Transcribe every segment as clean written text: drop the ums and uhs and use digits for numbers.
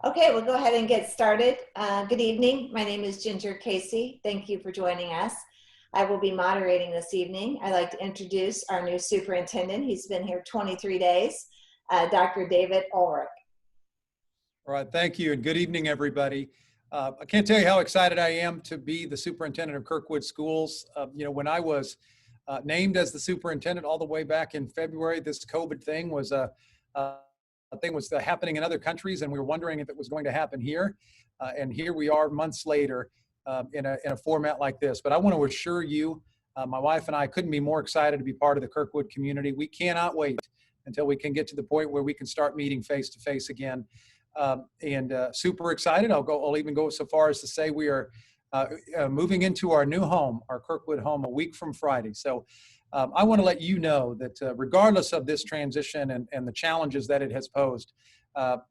Okay, we'll go ahead and get started. Good evening. My name is Ginger Casey. Thank you for joining us. I will be moderating this evening. I'd like to introduce our new superintendent. He's been here 23 days, Dr. David Orrick. All right, thank you, and good evening, everybody. I can't tell you how excited I am to be the superintendent of Kirkwood Schools. When I was named as the superintendent all the way back in February, this COVID thing was happening in other countries, and we were wondering if it was going to happen here. And here we are months later in a format like this. But I want to assure you, my wife and I couldn't be more excited to be part of the Kirkwood community. We cannot wait until we can get to the point where we can start meeting face to face again. Super excited. I'll even go so far as to say we are moving into our new home, our Kirkwood home, a week from Friday. So I want to let you know that regardless of this transition and the challenges that it has posed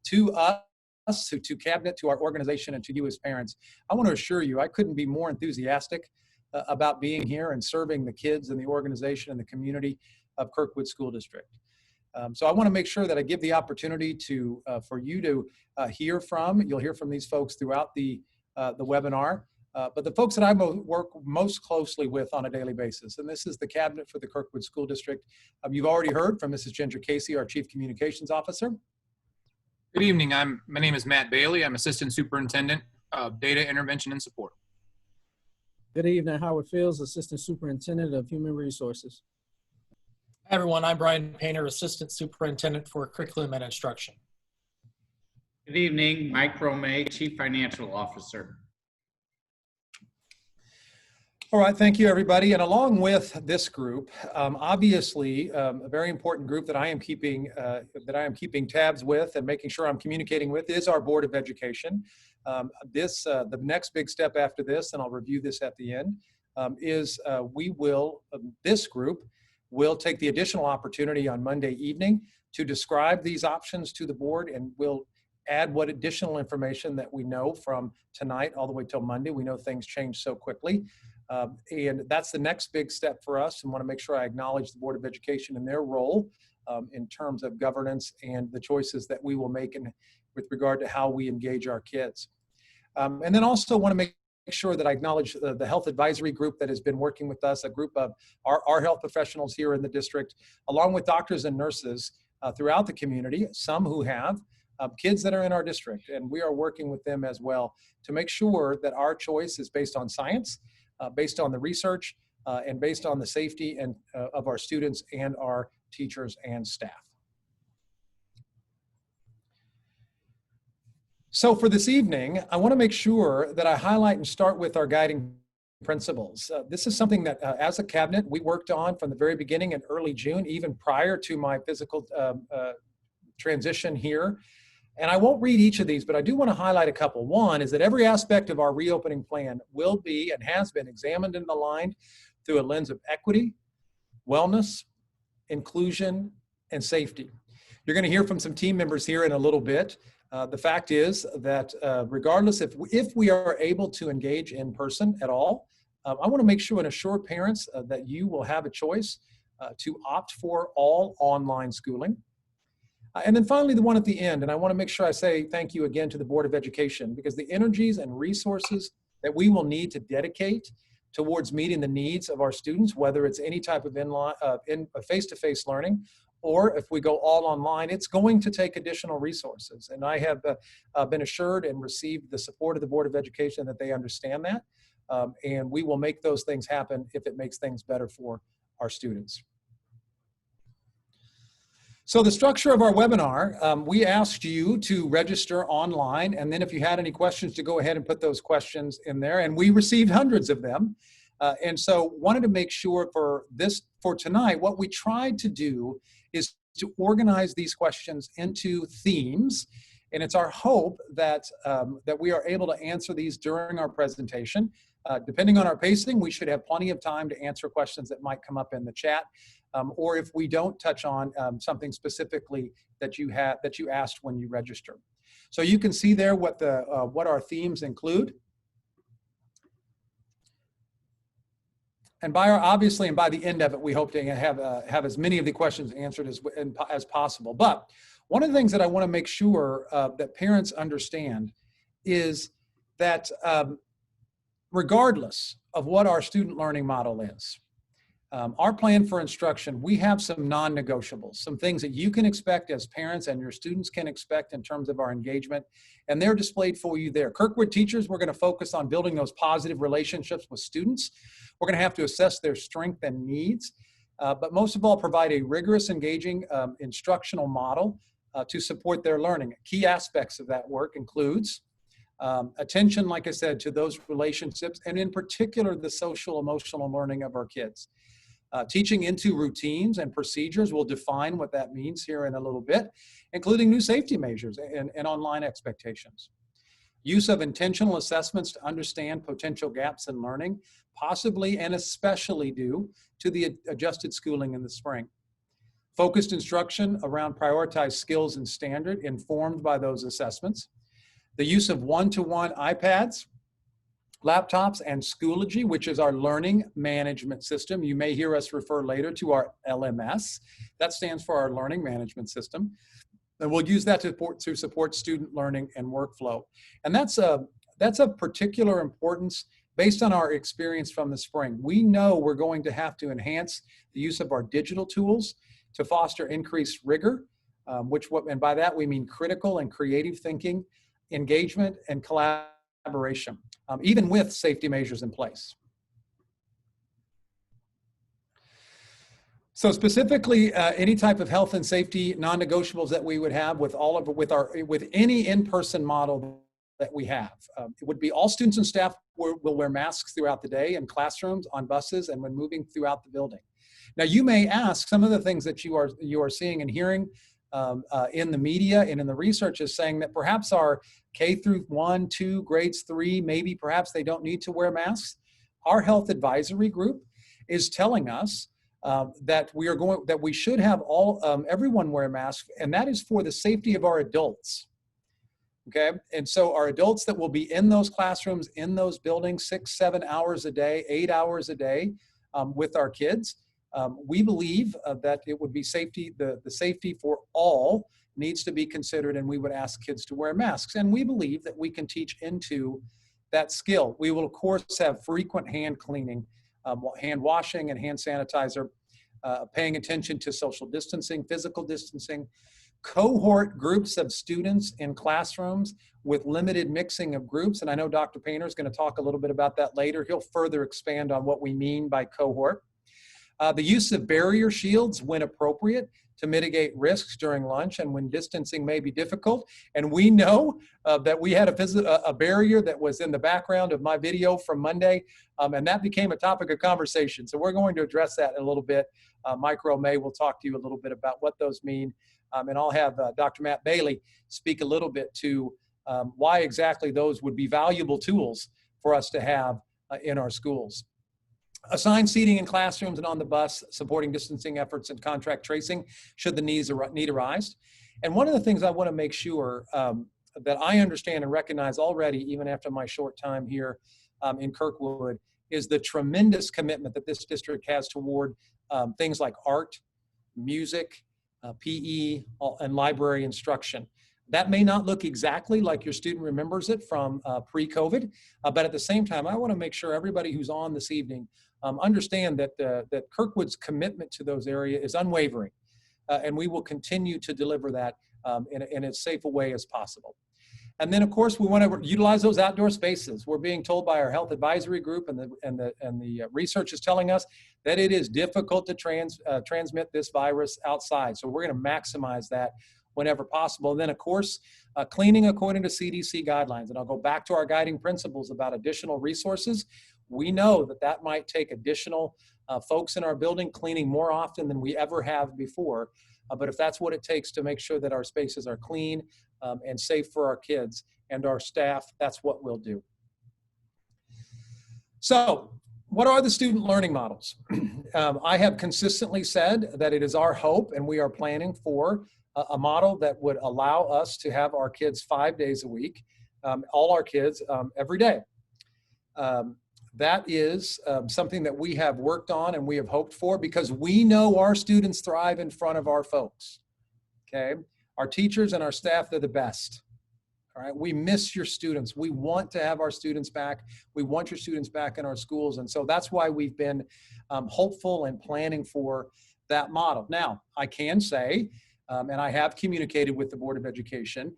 to us, to Cabinet, to our organization, and to you as parents, I want to assure you I couldn't be more enthusiastic about being here and serving the kids and the organization and the community of Kirkwood School District. So I want to make sure that I give the opportunity for you to hear from. You'll hear from these folks throughout the webinar. But the folks that I work most closely with on a daily basis, and this is the Cabinet for the Kirkwood School District. You've already heard from Mrs. Ginger Casey, our Chief Communications Officer. Good evening. My name is Matt Bailey. I'm Assistant Superintendent of Data Intervention and Support. Good evening. Howard Fields, Assistant Superintendent of Human Resources. Hi, everyone. I'm Brian Painter, Assistant Superintendent for Curriculum and Instruction. Good evening. Mike Romay, Chief Financial Officer. All right, thank you, everybody. And along with this group, obviously a very important group that I am keeping tabs with and making sure I'm communicating with is our Board of Education. The next big step after this, and I'll review this at the end, is this group will take the additional opportunity on Monday evening to describe these options to the board, and we'll add what additional information that we know from tonight all the way till Monday. We know things change so quickly. And that's the next big step for us, and want to make sure I acknowledge the Board of Education and their role in terms of governance and the choices that we will make with regard to how we engage our kids. And then also want to make sure that I acknowledge the health advisory group that has been working with us, a group of our health professionals here in the district, along with doctors and nurses throughout the community, some who have kids that are in our district, and we are working with them as well to make sure that our choice is based on science, based on the research, and based on the safety of our students and our teachers and staff. So for this evening, I want to make sure that I highlight and start with our guiding principles. This is something that as a cabinet, we worked on from the very beginning in early June, even prior to my physical transition here. And I won't read each of these, but I do want to highlight a couple. One is that every aspect of our reopening plan will be and has been examined and aligned through a lens of equity, wellness, inclusion, and safety. You're going to hear from some team members here in a little bit. The fact is that regardless if we are able to engage in person at all, I want to make sure and assure parents that you will have a choice to opt for all online schooling. And then finally, the one at the end, and I want to make sure I say thank you again to the Board of Education, because the energies and resources that we will need to dedicate towards meeting the needs of our students, whether it's any type of face-to-face learning, or if we go all online, it's going to take additional resources. And I have been assured and received the support of the Board of Education that they understand that, and we will make those things happen if it makes things better for our students. So the structure of our webinar, we asked you to register online, and then if you had any questions, to go ahead and put those questions in there, and we received hundreds of them. And so wanted to make sure for tonight, what we tried to do is to organize these questions into themes, and it's our hope that, that we are able to answer these during our presentation. Depending on our pacing, we should have plenty of time to answer questions that might come up in the chat. Or if we don't touch on something specifically that you asked when you register. So you can see there what our themes include. And obviously, and by the end of it, we hope to have as many of the questions answered as possible. But One of the things that I want to make sure that parents understand is that regardless of what our student learning model is, our plan for instruction, we have some non-negotiables, some things that you can expect as parents and your students can expect in terms of our engagement, and they're displayed for you there. Kirkwood teachers, we're going to focus on building those positive relationships with students. We're going to have to assess their strength and needs, but most of all, provide a rigorous, engaging instructional model to support their learning. Key aspects of that work includes attention, like I said, to those relationships, and in particular, the social emotional learning of our kids. Teaching into routines and procedures, we'll define what that means here in a little bit, including new safety measures and online expectations. Use of intentional assessments to understand potential gaps in learning, possibly and especially due to the adjusted schooling in the spring. Focused instruction around prioritized skills and standard informed by those assessments. The use of one-to-one iPads, laptops, and Schoology, which is our learning management system. You may hear us refer later to our LMS. That stands for our learning management system. And we'll use that to support student learning and workflow. And that's of particular importance based on our experience from the spring. We know we're going to have to enhance the use of our digital tools to foster increased rigor, and by that we mean critical and creative thinking, engagement, and collaboration, even with safety measures in place. So specifically, any type of health and safety non-negotiables that we would have with any in-person model that we have, it would be all students and staff will wear masks throughout the day in classrooms, on buses, and when moving throughout the building. Now, you may ask, some of the things that you are seeing and hearing in the media and in the research is saying that perhaps our K through 1, 2, grades 3, maybe perhaps they don't need to wear masks. Our health advisory group is telling us that we should have everyone wear masks, and that is for the safety of our adults. Okay, and so our adults that will be in those classrooms, in those buildings, 6, 7 hours a day, 8 hours a day with our kids, we believe that it would be the safety for all needs to be considered, and we would ask kids to wear masks. And we believe that we can teach into that skill. We will, of course, have frequent hand cleaning, hand washing and hand sanitizer, paying attention to social distancing, physical distancing, cohort groups of students in classrooms with limited mixing of groups. And I know Dr. Painter is going to talk a little bit about that later. He'll further expand on what we mean by cohort. The use of barrier shields when appropriate to mitigate risks during lunch and when distancing may be difficult. And we know that we had a barrier that was in the background of my video from Monday, and that became a topic of conversation. So we're going to address that in a little bit. Mike Romay will talk to you a little bit about what those mean. And I'll have Dr. Matt Bailey speak a little bit to why exactly those would be valuable tools for us to have in our schools. Assigned seating in classrooms and on the bus, supporting distancing efforts and contact tracing should the need arise. And one of the things I want to make sure that I understand and recognize already, even after my short time here in Kirkwood, is the tremendous commitment that this district has toward things like art, music, PE, and library instruction. That may not look exactly like your student remembers it from pre-COVID, but at the same time, I want to make sure everybody who's on this evening understand that Kirkwood's commitment to those areas is unwavering, and we will continue to deliver that in as safe a way as possible. And then, of course, we want to utilize those outdoor spaces. We're being told by our health advisory group, and the research is telling us that it is difficult to transmit this virus outside. So we're going to maximize that whenever possible. And then, of course, cleaning according to CDC guidelines. And I'll go back to our guiding principles about additional resources. We know that might take additional folks in our building cleaning more often than we ever have before. But if that's what it takes to make sure that our spaces are clean and safe for our kids and our staff, that's what we'll do. So, what are the student learning models? I have consistently said that it is our hope, and we are planning for a model that would allow us to have our kids 5 days a week, all our kids every day. That is something that we have worked on and we have hoped for because we know our students thrive in front of our folks, okay? Our teachers and our staff, they're the best. All right, we miss your students. We want to have our students back. We want your students back in our schools. And so that's why we've been hopeful and planning for that model. Now, I can say, and I have communicated with the Board of Education,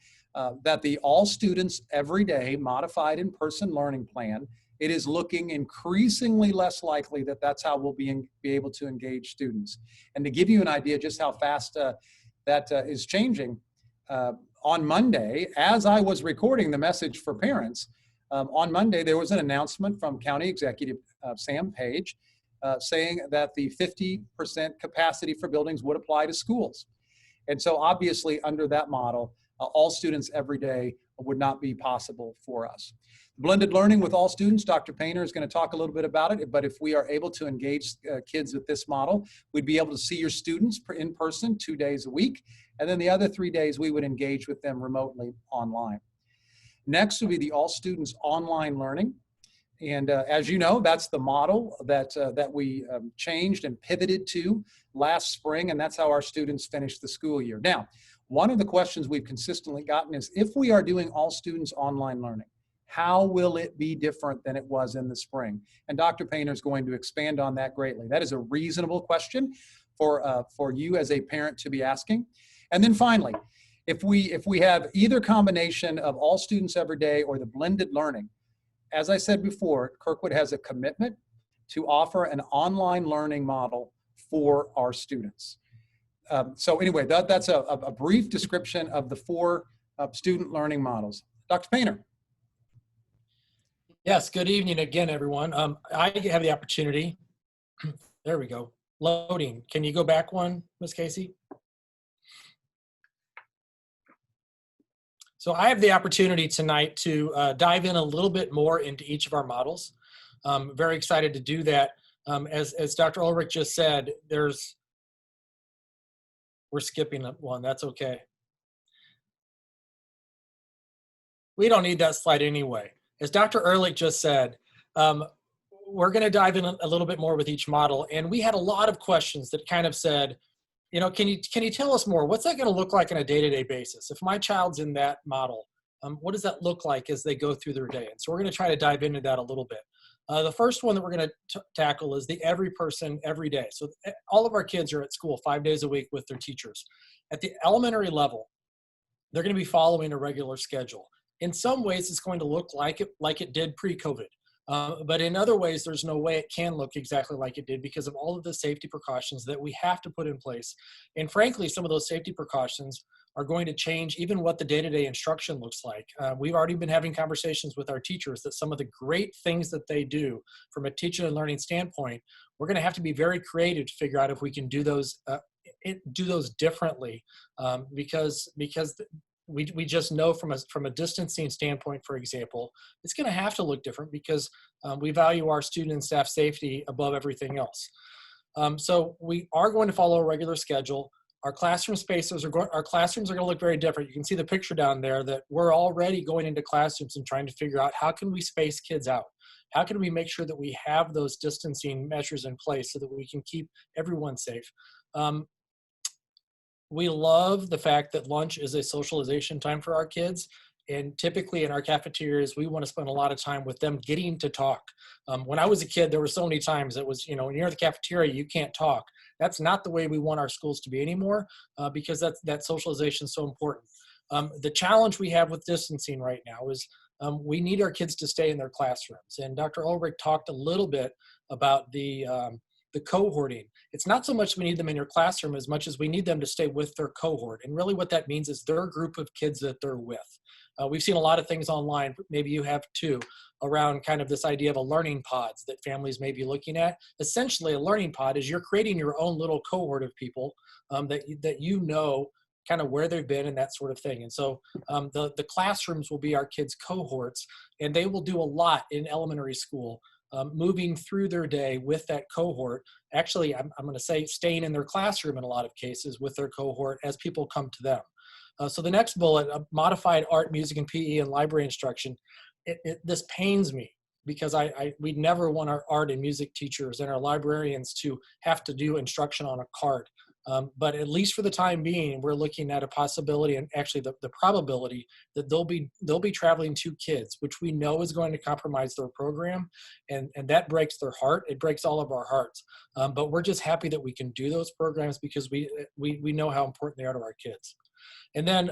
that the all students every day modified in-person learning plan, it is looking increasingly less likely that that's how we'll be able to engage students. And to give you an idea just how fast that is changing, on Monday, as I was recording the message for parents, on Monday there was an announcement from County Executive Sam Page saying that the 50% capacity for buildings would apply to schools. And so obviously under that model, all students every day would not be possible for us. Blended learning with all students, Dr. Painter is going to talk a little bit about it, but if we are able to engage kids with this model, we'd be able to see your students in person 2 days a week, and then the other 3 days we would engage with them remotely online. Next would be the all students online learning. And as you know, that's the model that we changed and pivoted to last spring, and that's how our students finished the school year. Now, one of the questions we've consistently gotten is, if we are doing all students online learning, how will it be different than it was in the spring? And Dr. Painter is going to expand on that greatly. That is a reasonable question for you as a parent to be asking. And then finally, if we have either combination of all students every day or the blended learning, as I said before, Kirkwood has a commitment to offer an online learning model for our students. So anyway, that's a brief description of the 4 student learning models. Dr. Painter. Yes, good evening again, everyone. I have the opportunity, there we go, loading. Can you go back one, Ms. Casey? So I have the opportunity tonight to dive in a little bit more into each of our models. I'm very excited to do that. As Dr. Orrick just said, we're skipping one, that's okay. We don't need that slide anyway. As Dr. Ehrlich just said, we're going to dive in a little bit more with each model. And we had a lot of questions that kind of said, you know, can you tell us more? What's that going to look like on a day-to-day basis? If my child's in that model, what does that look like as they go through their day? And so we're going to try to dive into that a little bit. The first one that we're going to tackle is the every person, every day. So all of our kids are at school 5 days a week with their teachers. At the elementary level, they're going to be following a regular schedule. In some ways, it's going to look like it did pre-COVID. But in other ways, there's no way it can look exactly like it did because of all of the safety precautions that we have to put in place. And frankly, some of those safety precautions are going to change even what the day-to-day instruction looks like. We've already been having conversations with our teachers that some of the great things that they do from a teaching and learning standpoint, we're going to have to be very creative to figure out if we can do those differently because we just know from a distancing standpoint, for example, it's going to have to look different because we value our student and staff safety above everything else. So we are going to follow a regular schedule. Our classroom spaces our classrooms are going to look very different. You can see the picture down there that we're already going into classrooms and trying to figure out how can we space kids out? How can we make sure that we have those distancing measures in place so that we can keep everyone safe? We love the fact that lunch is a socialization time for our kids. And typically in our cafeterias, we want to spend a lot of time with them getting to talk. When I was a kid, there were so many times it was, when you're in the cafeteria, you can't talk. That's not the way we want our schools to be anymore because that socialization is so important. The challenge we have with distancing right now is we need our kids to stay in their classrooms. And Dr. Ulrich talked a little bit about the cohorting. It's not so much we need them in your classroom as much as we need them to stay with their cohort. And really what that means is their group of kids that they're with. We've seen a lot of things online, maybe you have too, around kind of this idea of a learning pods that families may be looking at. Essentially, a learning pod is you're creating your own little cohort of people that you know kind of where they've been and that sort of thing. And so the classrooms will be our kids' cohorts, and they will do a lot in elementary school, moving through their day with that cohort. Actually, I'm going to say staying in their classroom in a lot of cases with their cohort as people come to them. So the next bullet, modified art, music, and PE and library instruction. This pains me because we never want our art and music teachers and our librarians to have to do instruction on a cart. But at least for the time being, we're looking at a possibility, and actually the probability, that they'll be traveling 2 kids, which we know is going to compromise their program, and that breaks their heart. It breaks all of our hearts. But we're just happy that we can do those programs because we know how important they are to our kids. And then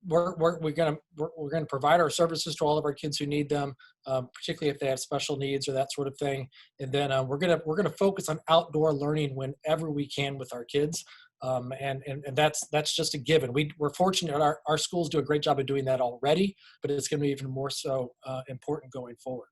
we're going to provide our services to all of our kids who need them, particularly if they have special needs or that sort of thing. And then we're going to focus on outdoor learning whenever we can with our kids, and that's just a given. We're fortunate our schools do a great job of doing that already, but it's going to be even more so important going forward.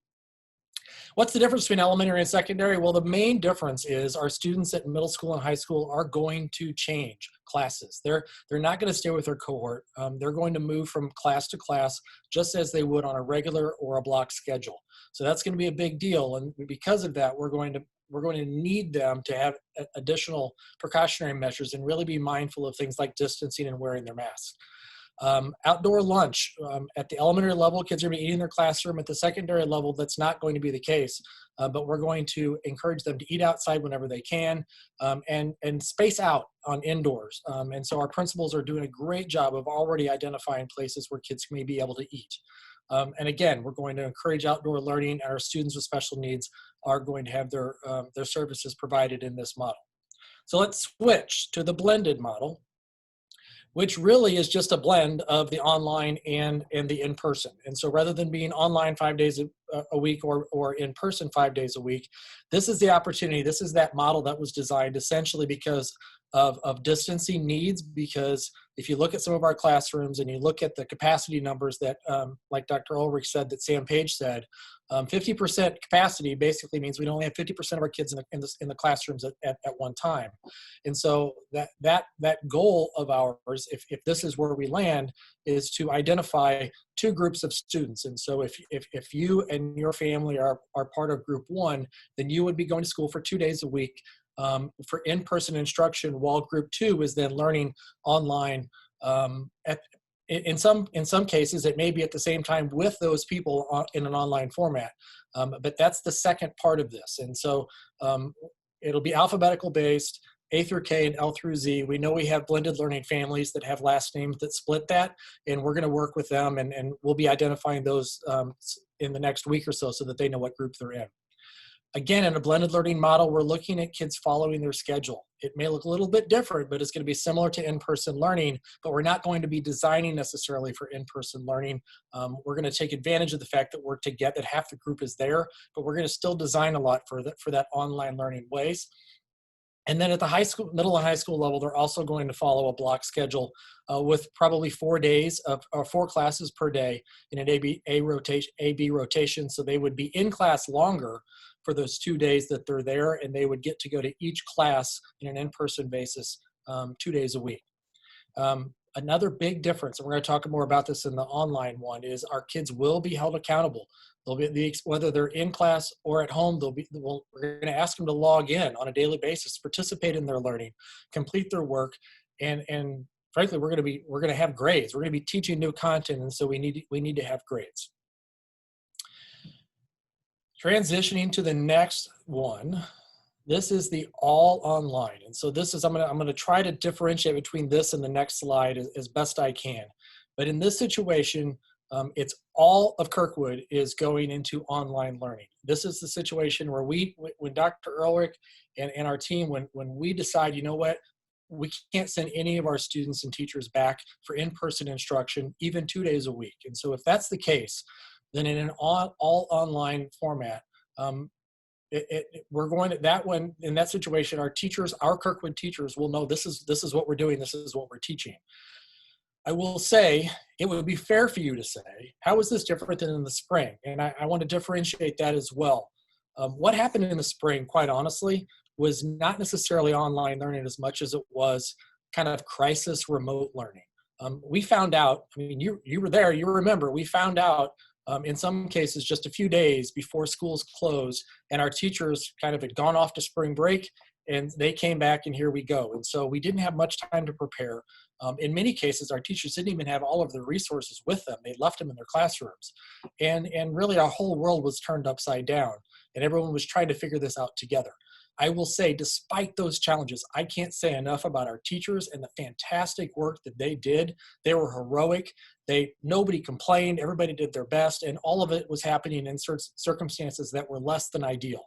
What's the difference between elementary and secondary? Well, the main difference is our students at middle school and high school are going to change classes. They're not going to stay with their cohort. They're going to move from class to class just as they would on a regular or a block schedule. So that's going to be a big deal. And because of that, we're going to need them to have additional precautionary measures and really be mindful of things like distancing and wearing their masks. Outdoor lunch. At the elementary level, kids are going to be eating in their classroom. At the secondary level, that's not going to be the case, but we're going to encourage them to eat outside whenever they can, and space out on indoors. And so our principals are doing a great job of already identifying places where kids may be able to eat. And again, we're going to encourage outdoor learning, and our students with special needs are going to have their services provided in this model. So let's switch to the blended model, which really is just a blend of the online and the in-person. And so rather than being online 5 days a week or in person 5 days a week, this is the opportunity. This is that model that was designed essentially because of distancing needs, because if you look at some of our classrooms and you look at the capacity numbers that, like Dr. Orrick said, that Sam Page said, 50% capacity basically means we only have 50% of our kids in the classrooms at one time. And so that goal of ours, if this is where we land, is to identify 2 groups of students. And so if you and your family are part of group 1, then you would be going to school for 2 days a week for in-person instruction, while group 2 is then learning online. In some cases, it may be at the same time with those people in an online format, but that's the second part of this. And so it'll be alphabetical based, A through K and L through Z. We know we have blended learning families that have last names that split that, and we're going to work with them, and we'll be identifying those in the next week or so that they know what group they're in. Again, in a blended learning model, we're looking at kids following their schedule. It may look a little bit different, but it's going to be similar to in-person learning, but we're not going to be designing necessarily for in-person learning. We're going to take advantage of the fact that we're together, that half the group is there, but we're going to still design a lot for that online learning ways. And then at the middle and high school level, they're also going to follow a block schedule with probably 4 days or 4 classes per day in an A-B rotation. So they would be in class longer for those 2 days that they're there, and they would get to go to each class in an in-person basis 2 days a week. Another big difference, and we're going to talk more about this in the online one, is our kids will be held accountable. They'll be, whether they're in class or at home, we're going to ask them to log in on a daily basis, participate in their learning, complete their work, and frankly, we're going to have grades. We're going to be teaching new content, and so we need to have grades. Transitioning to the next one, this is the all online. And so this is, I'm going to try to differentiate between this and the next slide as best I can. But in this situation, it's all of Kirkwood is going into online learning. This is the situation where when Dr. Orrick and our team, when we decide, you know what, we can't send any of our students and teachers back for in-person instruction, even 2 days a week. And so if that's the case, then in an all online format, we're going to that one, in that situation, our Kirkwood teachers will know this is what we're doing, this is what we're teaching. I will say, it would be fair for you to say, how is this different than in the spring? And I want to differentiate that as well. What happened in the spring, quite honestly, was not necessarily online learning as much as it was kind of crisis remote learning. We found out, I mean, you were there, you remember, we found out in some cases just a few days before schools closed, and our teachers kind of had gone off to spring break, and they came back, and here we go. And so we didn't have much time to prepare. In many cases, our teachers didn't even have all of the resources with them. They left them in their classrooms. And really our whole world was turned upside down, and everyone was trying to figure this out together. I will say, despite those challenges, I can't say enough about our teachers and the fantastic work that they did. They were heroic. Nobody complained. Everybody did their best, and all of it was happening in circumstances that were less than ideal.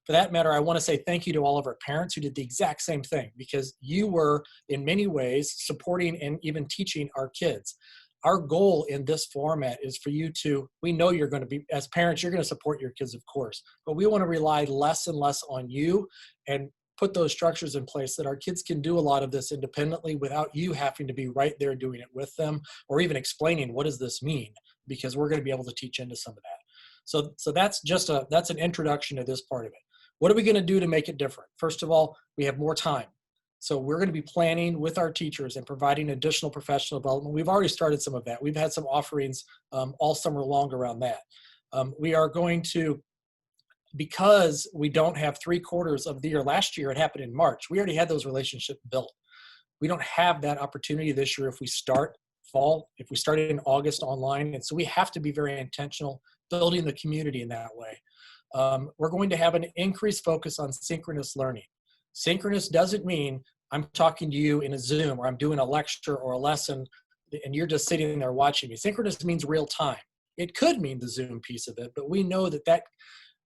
For that matter, I want to say thank you to all of our parents who did the exact same thing, because you were, in many ways, supporting and even teaching our kids. Our goal in this format is for you to, we know you're going to be, as parents, you're going to support your kids, of course, but we want to rely less and less on you and put those structures in place that our kids can do a lot of this independently without you having to be right there doing it with them, or even explaining, what does this mean? Because we're going to be able to teach into some of that. So that's just that's an introduction to this part of it. What are we going to do to make it different? First of all, we have more time. So we're going to be planning with our teachers and providing additional professional development. We've already started some of that. We've had some offerings all summer long around that. We are going to, because we don't have 3/4 of the year, last year it happened in March, we already had those relationships built. We don't have that opportunity this year if we start fall, if we started in August online. And so we have to be very intentional building the community in that way. We're going to have an increased focus on synchronous learning. Synchronous doesn't mean I'm talking to you in a Zoom, or I'm doing a lecture or a lesson and you're just sitting there watching me. Synchronous means real time. It could mean the Zoom piece of it, but we know that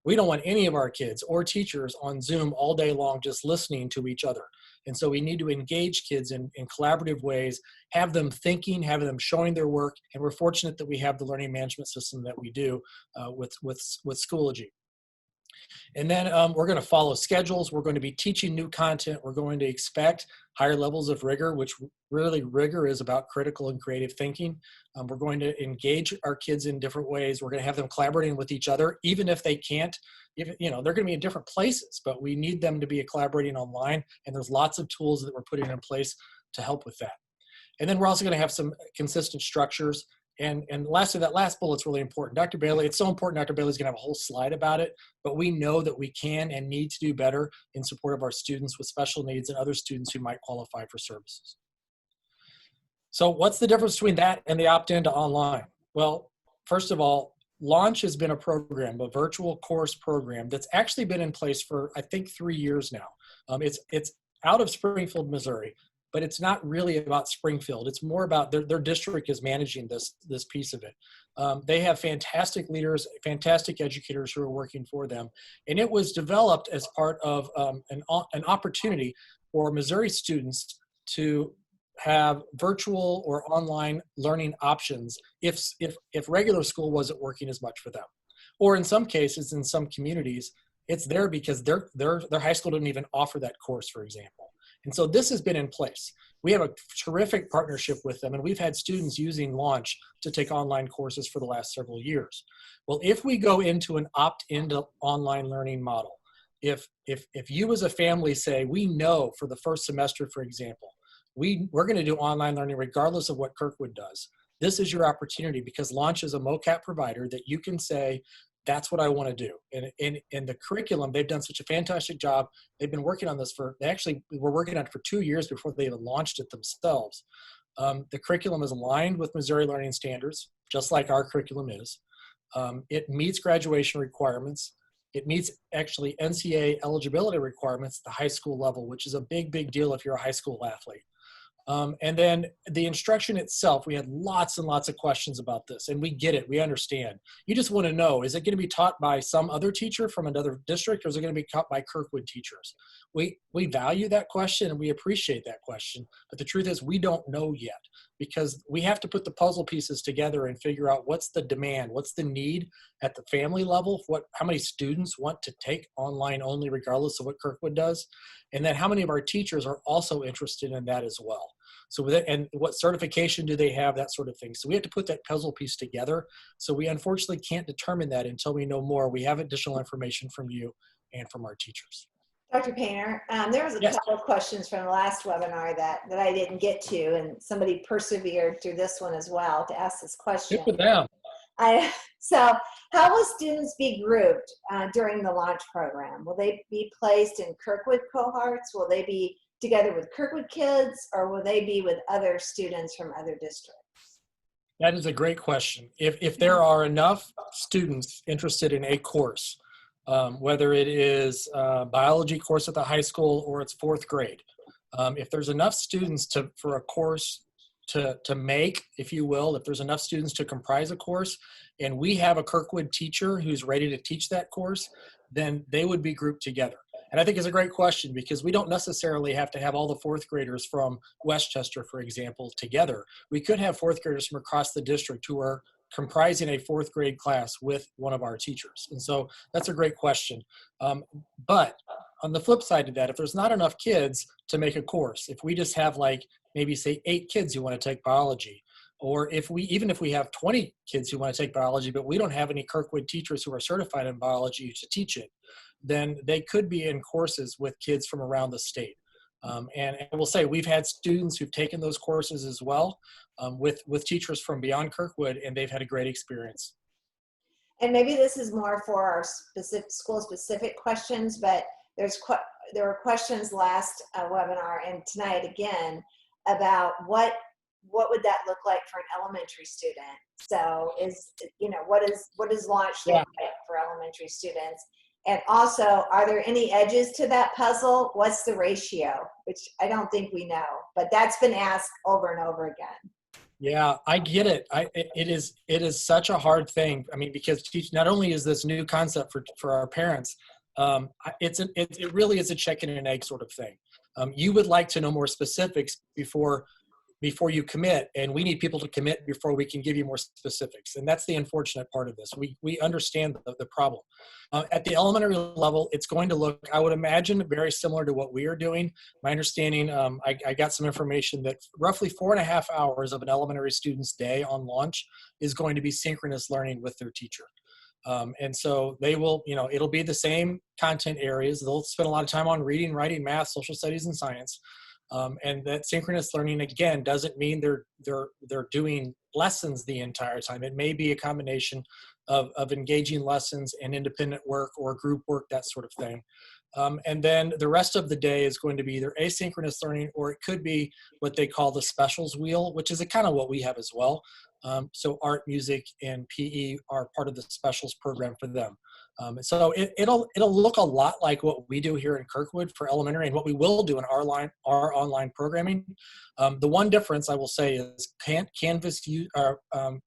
we don't want any of our kids or teachers on Zoom all day long just listening to each other. And so we need to engage kids in collaborative ways, have them thinking, have them showing their work. And we're fortunate that we have the learning management system that we do with Schoology. And then we're going to follow schedules. We're going to be teaching new content. We're going to expect higher levels of rigor, which really rigor is about critical and creative thinking. We're going to engage our kids in different ways. We're going to have them collaborating with each other, even if they can't, they're going to be in different places, but we need them to be collaborating online. And there's lots of tools that we're putting in place to help with that. And then we're also going to have some consistent structures. And lastly, that last bullet's really important. Dr. Bailey, it's so important. Dr. Bailey's going to have a whole slide about it, but we know that we can and need to do better in support of our students with special needs and other students who might qualify for services. So what's the difference between that and the opt-in to online? Well, first of all, Launch has been a program, a virtual course program that's actually been in place for, I think, 3 years now. It's out of Springfield, Missouri, but it's not really about Springfield. It's more about their district is managing this piece of it. They have fantastic leaders, fantastic educators who are working for them. And it was developed as part of an opportunity for Missouri students to have virtual or online learning options if regular school wasn't working as much for them. Or in some cases, in some communities, it's there because their high school didn't even offer that course, for example. And so this has been in place. We have a terrific partnership with them, and we've had students using Launch to take online courses for the last several years. Well, if we go into an opt-in to online learning model, if you as a family say, we know for the first semester, for example, we're going to do online learning regardless of what Kirkwood does, this is your opportunity, because Launch is a MOCAP provider that you can say, that's what I want to do. And in the curriculum, they've done such a fantastic job. They've been working on this they actually were working on it for 2 years before they even launched it themselves. The curriculum is aligned with Missouri learning standards, just like our curriculum is. It meets graduation requirements. It meets actually NCAA eligibility requirements at the high school level, which is a big, big deal if you're a high school athlete. And then the instruction itself, we had lots and lots of questions about this, and we get it, we understand. You just want to know, is it going to be taught by some other teacher from another district, or is it going to be taught by Kirkwood teachers? We value that question and we appreciate that question, but the truth is we don't know yet, because we have to put the puzzle pieces together and figure out what's the demand, what's the need at the family level, how many students want to take online only regardless of what Kirkwood does, and then how many of our teachers are also interested in that as well. So and what certification do they have, that sort of thing. So we have to put that puzzle piece together. So we unfortunately can't determine that until we know more. We have additional information from you and from our teachers. Dr. Painter, there was a couple of questions from the last webinar that I didn't get to, and somebody persevered through this one as well to ask this question. Good for them. So how will students be grouped during the Launch program? Will they be placed in Kirkwood cohorts? Will they be together with Kirkwood kids, or will they be with other students from other districts? That is a great question. If there are enough students interested in a course, whether it is a biology course at the high school or it's fourth grade. If there's enough students for a course to make, if you will, if there's enough students to comprise a course, and we have a Kirkwood teacher who's ready to teach that course, then they would be grouped together. And I think it's a great question because we don't necessarily have to have all the fourth graders from Westchester, for example, together. We could have fourth graders from across the district who are comprising a fourth grade class with one of our teachers. And so that's a great question. But on the flip side of that, if there's not enough kids to make a course, if we just have like maybe say 8 kids who want to take biology, or even if we have 20 kids who want to take biology, but we don't have any Kirkwood teachers who are certified in biology to teach it, then they could be in courses with kids from around the state. And I will say we've had students who've taken those courses as well with teachers from beyond Kirkwood, and they've had a great experience. And maybe this is more for our school-specific questions, but there were questions last webinar and tonight again about what would that look like for an elementary student? So what does launch look like for elementary students? And also, are there any edges to that puzzle? What's the ratio? Which I don't think we know, but that's been asked over and over again. Yeah, I get it. It is such a hard thing. I mean, because not only is this new concept for our parents, it really is a chicken and egg sort of thing. You would like to know more specifics before you commit, and we need people to commit before we can give you more specifics. And that's the unfortunate part of this. We understand the problem. At the elementary level, it's going to look, I would imagine, very similar to what we are doing. My understanding, I got some information that roughly 4.5 hours of an elementary student's day on launch is going to be synchronous learning with their teacher. And so they will, it'll be the same content areas. They'll spend a lot of time on reading, writing, math, social studies, and science. And that synchronous learning, again, doesn't mean they're doing lessons the entire time. It may be a combination of engaging lessons and independent work or group work, that sort of thing. And then the rest of the day is going to be either asynchronous learning, or it could be what they call the specials wheel, which is kind of what we have as well. So art, music, and PE are part of the specials program for them. So it'll look a lot like what we do here in Kirkwood for elementary and what we will do in our online programming. The one difference I will say is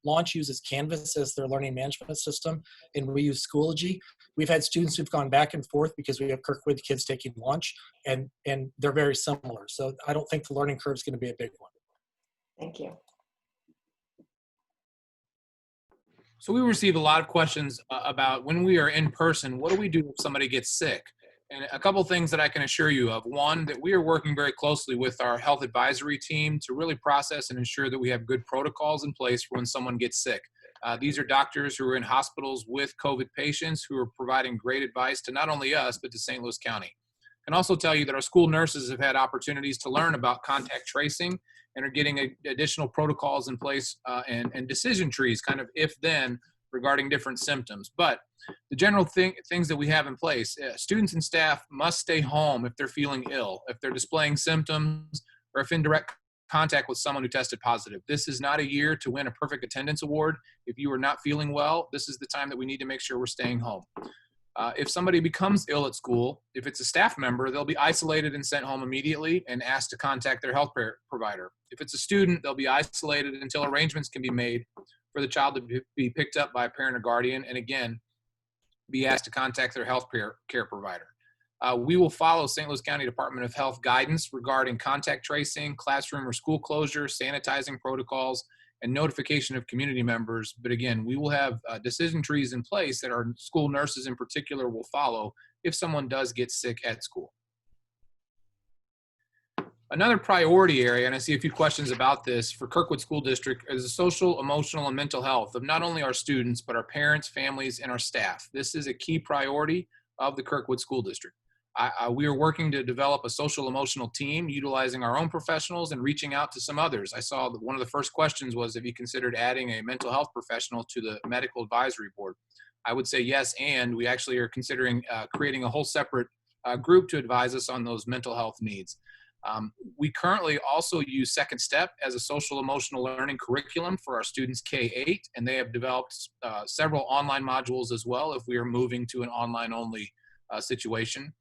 Launch uses Canvas as their learning management system, and we use Schoology. We've had students who've gone back and forth because we have Kirkwood kids taking Launch, and they're very similar. So I don't think the learning curve is going to be a big one. Thank you. So we receive a lot of questions about when we are in person, what do we do if somebody gets sick? And a couple things that I can assure you of. One, that we are working very closely with our health advisory team to really process and ensure that we have good protocols in place for when someone gets sick. These are doctors who are in hospitals with COVID patients who are providing great advice to not only us, but to St. Louis County. I can also tell you that our school nurses have had opportunities to learn about contact tracing and are getting additional protocols in place and decision trees, kind of if-then, regarding different symptoms. But the general things that we have in place, students and staff must stay home if they're feeling ill, if they're displaying symptoms, or if in direct contact with someone who tested positive. This is not a year to win a perfect attendance award. If you are not feeling well, this is the time that we need to make sure we're staying home. If somebody becomes ill at school, if it's a staff member, they'll be isolated and sent home immediately and asked to contact their health provider. If it's a student, they'll be isolated until arrangements can be made for the child to be picked up by a parent or guardian, and again, be asked to contact their health care provider. We will follow St. Louis County Department of Health guidance regarding contact tracing, classroom or school closure, sanitizing protocols, and notification of community members. But again, we will have decision trees in place that our school nurses in particular will follow if someone does get sick at school. Another priority area, and I see a few questions about this for Kirkwood School District, is the social, emotional, and mental health of not only our students, but our parents, families, and our staff. This is a key priority of the Kirkwood School District. We are working to develop a social emotional team, utilizing our own professionals and reaching out to some others. I saw that one of the first questions was if you considered adding a mental health professional to the medical advisory board. I would say yes, and we actually are considering creating a whole separate group to advise us on those mental health needs. We currently also use Second Step as a social emotional learning curriculum for our students K-8, and they have developed several online modules as well if we are moving to an online only situation.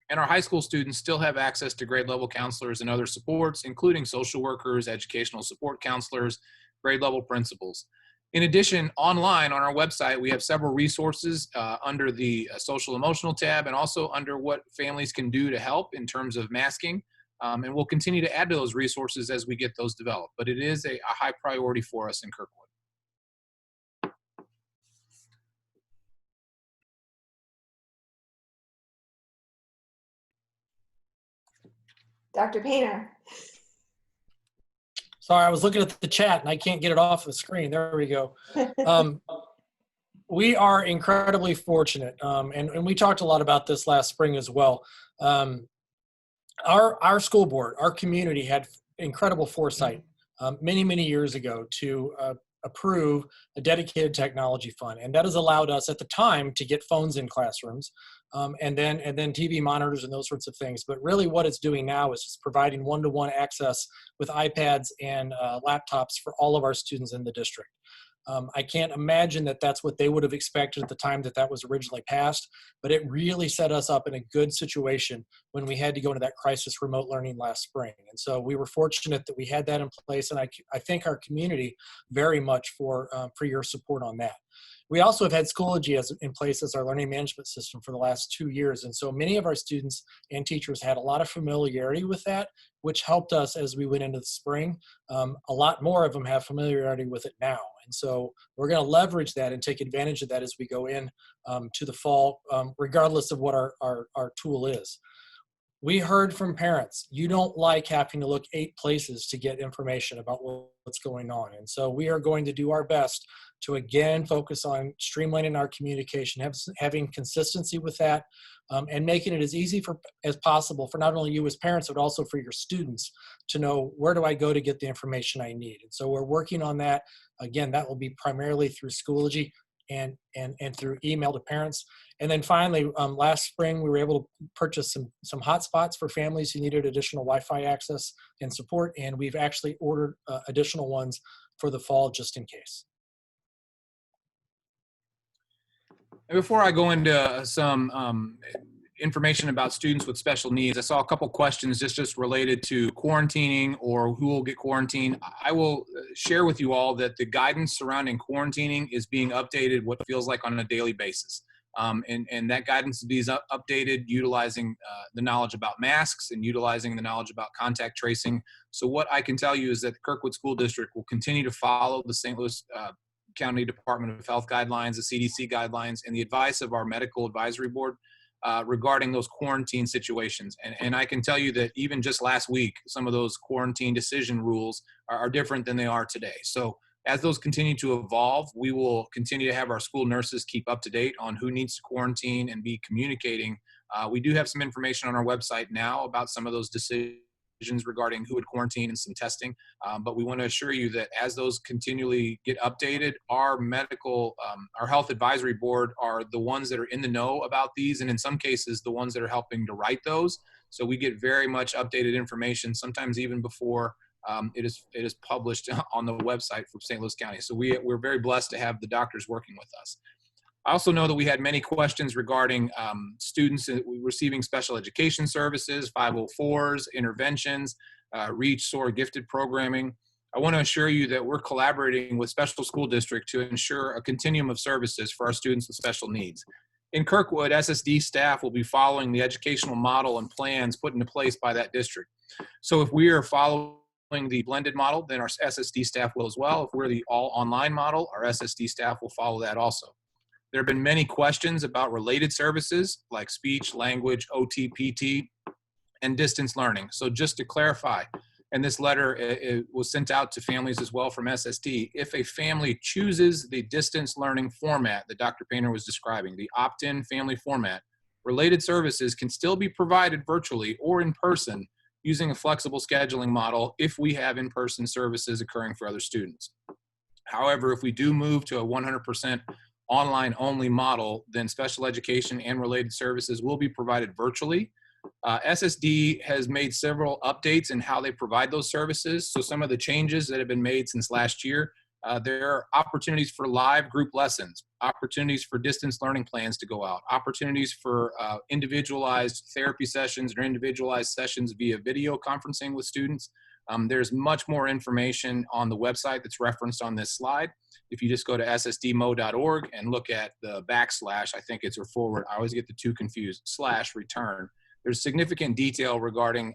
And our high school students still have access to grade level counselors and other supports, including social workers, educational support counselors, grade level principals. In addition, online on our website, we have several resources under the social emotional tab and also under what families can do to help in terms of masking. And we'll continue to add to those resources as we get those developed. But it is a high priority for us in Kirkwood. Dr. Painter. Sorry, I was looking at the chat and I can't get it off the screen. There we go. We are incredibly fortunate, and we talked a lot about this last spring as well. Our school board, our community had incredible foresight many years ago to approve a dedicated technology fund, and that has allowed us at the time to get phones in classrooms, and then TV monitors and those sorts of things. But really, what it's doing now is just providing one-to-one access with iPads and laptops for all of our students in the district. I can't imagine that that's what they would have expected at the time that was originally passed, but it really set us up in a good situation when we had to go into that crisis remote learning last spring. And so we were fortunate that we had that in place, and I thank our community very much for your support on that. We also have had Schoology in place as our learning management system for the last 2 years. And so many of our students and teachers had a lot of familiarity with that, which helped us as we went into the spring. A lot more of them have familiarity with it now. And so we're going to leverage that and take advantage of that as we go in to the fall, regardless of what our tool is. We heard from parents, you don't like having to look 8 places to get information about what's going on. And so we are going to do our best to again focus on streamlining our communication, having consistency with that, and making it as easy as possible for not only you as parents, but also for your students to know, where do I go to get the information I need? And so we're working on that. Again, that will be primarily through Schoology and through email to parents. And then finally, last spring, we were able to purchase some hotspots for families who needed additional Wi-Fi access and support. And we've actually ordered additional ones for the fall just in case. And before I go into some information about students with special needs, I saw a couple questions just related to quarantining or who will get quarantined. I will share with you all that the guidance surrounding quarantining is being updated what feels like on a daily basis. And that guidance is updated utilizing the knowledge about masks and utilizing the knowledge about contact tracing. So what I can tell you is that the Kirkwood School District will continue to follow the St. Louis County Department of Health guidelines, the CDC guidelines, and the advice of our medical advisory board regarding those quarantine situations. And I can tell you that even just last week, some of those quarantine decision rules are different than they are today. So as those continue to evolve, we will continue to have our school nurses keep up to date on who needs to quarantine and be communicating. We do have some information on our website now about some of those decisions regarding who would quarantine and some testing. But we want to assure you that as those continually get updated, our our health advisory board are the ones that are in the know about these, and in some cases, the ones that are helping to write those. So we get very much updated information, sometimes even before it is published on the website for St. Louis County. So we're very blessed to have the doctors working with us. I also know that we had many questions regarding students receiving special education services, 504s, interventions, REACH, SOAR, gifted programming. I want to assure you that we're collaborating with Special School District to ensure a continuum of services for our students with special needs. In Kirkwood, SSD staff will be following the educational model and plans put into place by that district. So if we are following the blended model, then our SSD staff will as well. If we're the all online model, our SSD staff will follow that also. There have been many questions about related services like speech, language, OT, PT, and distance learning. So just to clarify, and this letter it was sent out to families as well from SSD, if a family chooses the distance learning format that Dr. Painter was describing, the opt-in family format, related services can still be provided virtually or in person using a flexible scheduling model if we have in-person services occurring for other students. However, if we do move to a 100% online only model, then special education and related services will be provided virtually. SSD has made several updates in how they provide those services. So some of the changes that have been made since last year, there are opportunities for live group lessons, opportunities for distance learning plans to go out, opportunities for individualized therapy sessions or individualized sessions via video conferencing with students. There's much more information on the website that's referenced on this slide. If you just go to ssdmo.org and look at the backslash, I think it's or forward, I always get the two confused, /return. There's significant detail regarding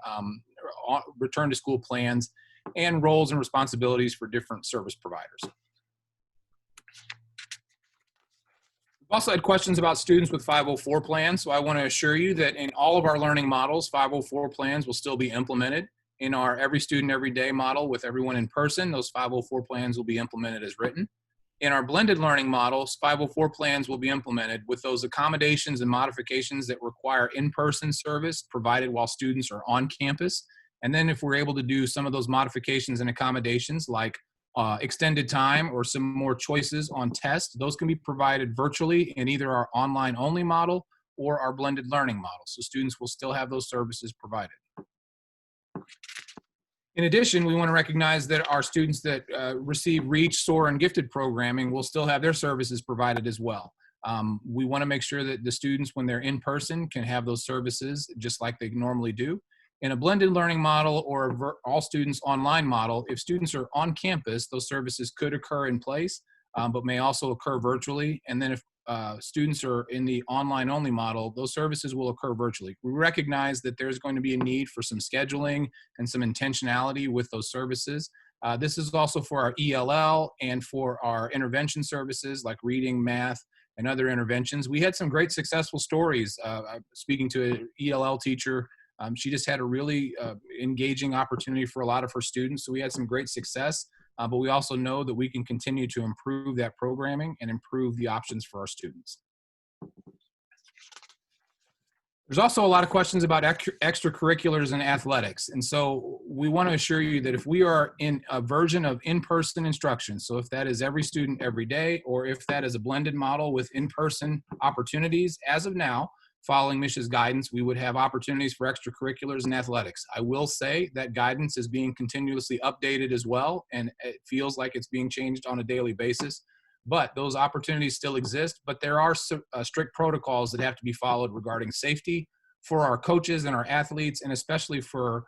return to school plans and roles and responsibilities for different service providers. We've also had questions about students with 504 plans, so I want to assure you that in all of our learning models, 504 plans will still be implemented. In our Every Student, Every Day model with everyone in person, those 504 plans will be implemented as written. In our blended learning models, 504 plans will be implemented with those accommodations and modifications that require in-person service provided while students are on campus. And then if we're able to do some of those modifications and accommodations like extended time or some more choices on tests, those can be provided virtually in either our online only model or our blended learning model. So students will still have those services provided. In addition, we want to recognize that our students that receive REACH, SOAR, and gifted programming will still have their services provided as well. We want to make sure that the students, when they're in person, can have those services just like they normally do. In a blended learning model or a all students online model, if students are on campus, those services could occur in place, but may also occur virtually. And then if students are in the online only model, those services will occur virtually. We recognize that there's going to be a need for some scheduling and some intentionality with those services. This is also for our ELL and for our intervention services like reading, math, and other interventions. We had some great successful stories. Speaking to an ELL teacher, she just had a really engaging opportunity for a lot of her students. So we had some great success. But we also know that we can continue to improve that programming and improve the options for our students. There's also a lot of questions about extracurriculars and athletics. And so we want to assure you that if we are in a version of in-person instruction, so if that is every student every day, or if that is a blended model with in-person opportunities, as of now, following Mish's guidance, we would have opportunities for extracurriculars and athletics. I will say that guidance is being continuously updated as well, and it feels like it's being changed on a daily basis. But those opportunities still exist, but there are strict protocols that have to be followed regarding safety for our coaches and our athletes, and especially for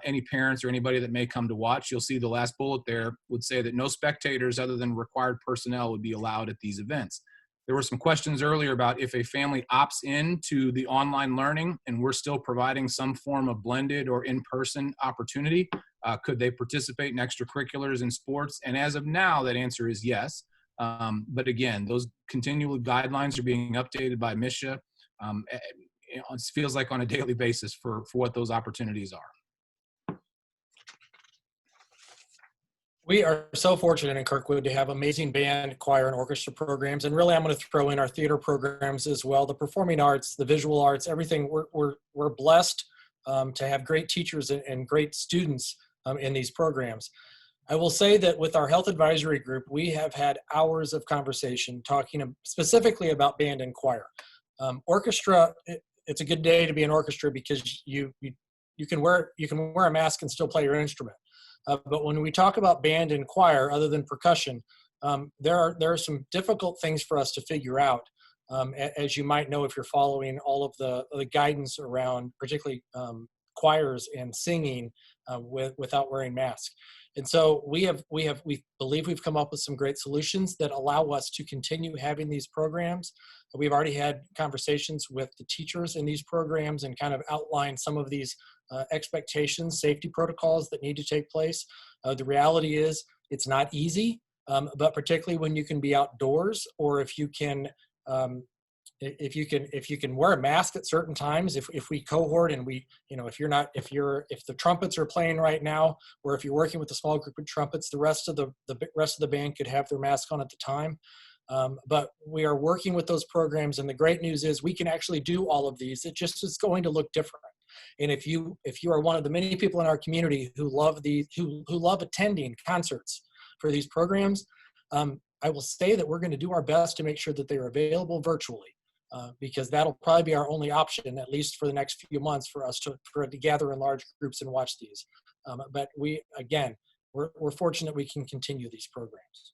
any parents or anybody that may come to watch. You'll see the last bullet there would say that no spectators other than required personnel would be allowed at these events. There were some questions earlier about if a family opts in to the online learning and we're still providing some form of blended or in-person opportunity, could they participate in extracurriculars and sports? And as of now, that answer is yes. But again, those continual guidelines are being updated by Misha. It feels like on a daily basis for what those opportunities are. We are so fortunate in Kirkwood to have amazing band, choir, and orchestra programs. And really, I'm going to throw in our theater programs as well, the performing arts, the visual arts, everything. We're blessed to have great teachers and great students in these programs. I will say that with our health advisory group, we have had hours of conversation talking specifically about band and choir. Orchestra, it's a good day to be an orchestra because you can wear a mask and still play your instrument. But when we talk about band and choir, other than percussion, there are some difficult things for us to figure out, as you might know if you're following all of the guidance around particularly choirs and singing without wearing masks. And so we believe we've come up with some great solutions that allow us to continue having these programs. We've already had conversations with the teachers in these programs and kind of outlined some of these expectations, safety protocols that need to take place. The reality is it's not easy, but particularly when you can be outdoors, or if you can wear a mask at certain times, if we cohort and we, if the trumpets are playing right now, or if you're working with a small group of trumpets, the rest of the band could have their mask on at the time. But we are working with those programs, and the great news is we can actually do all of these. It just is going to look different. And if you are one of the many people in our community who love attending concerts for these programs, I will say that we're going to do our best to make sure that they are available virtually. because that'll probably be our only option, at least for the next few months, for us to gather in large groups and watch these. But we're fortunate we can continue these programs.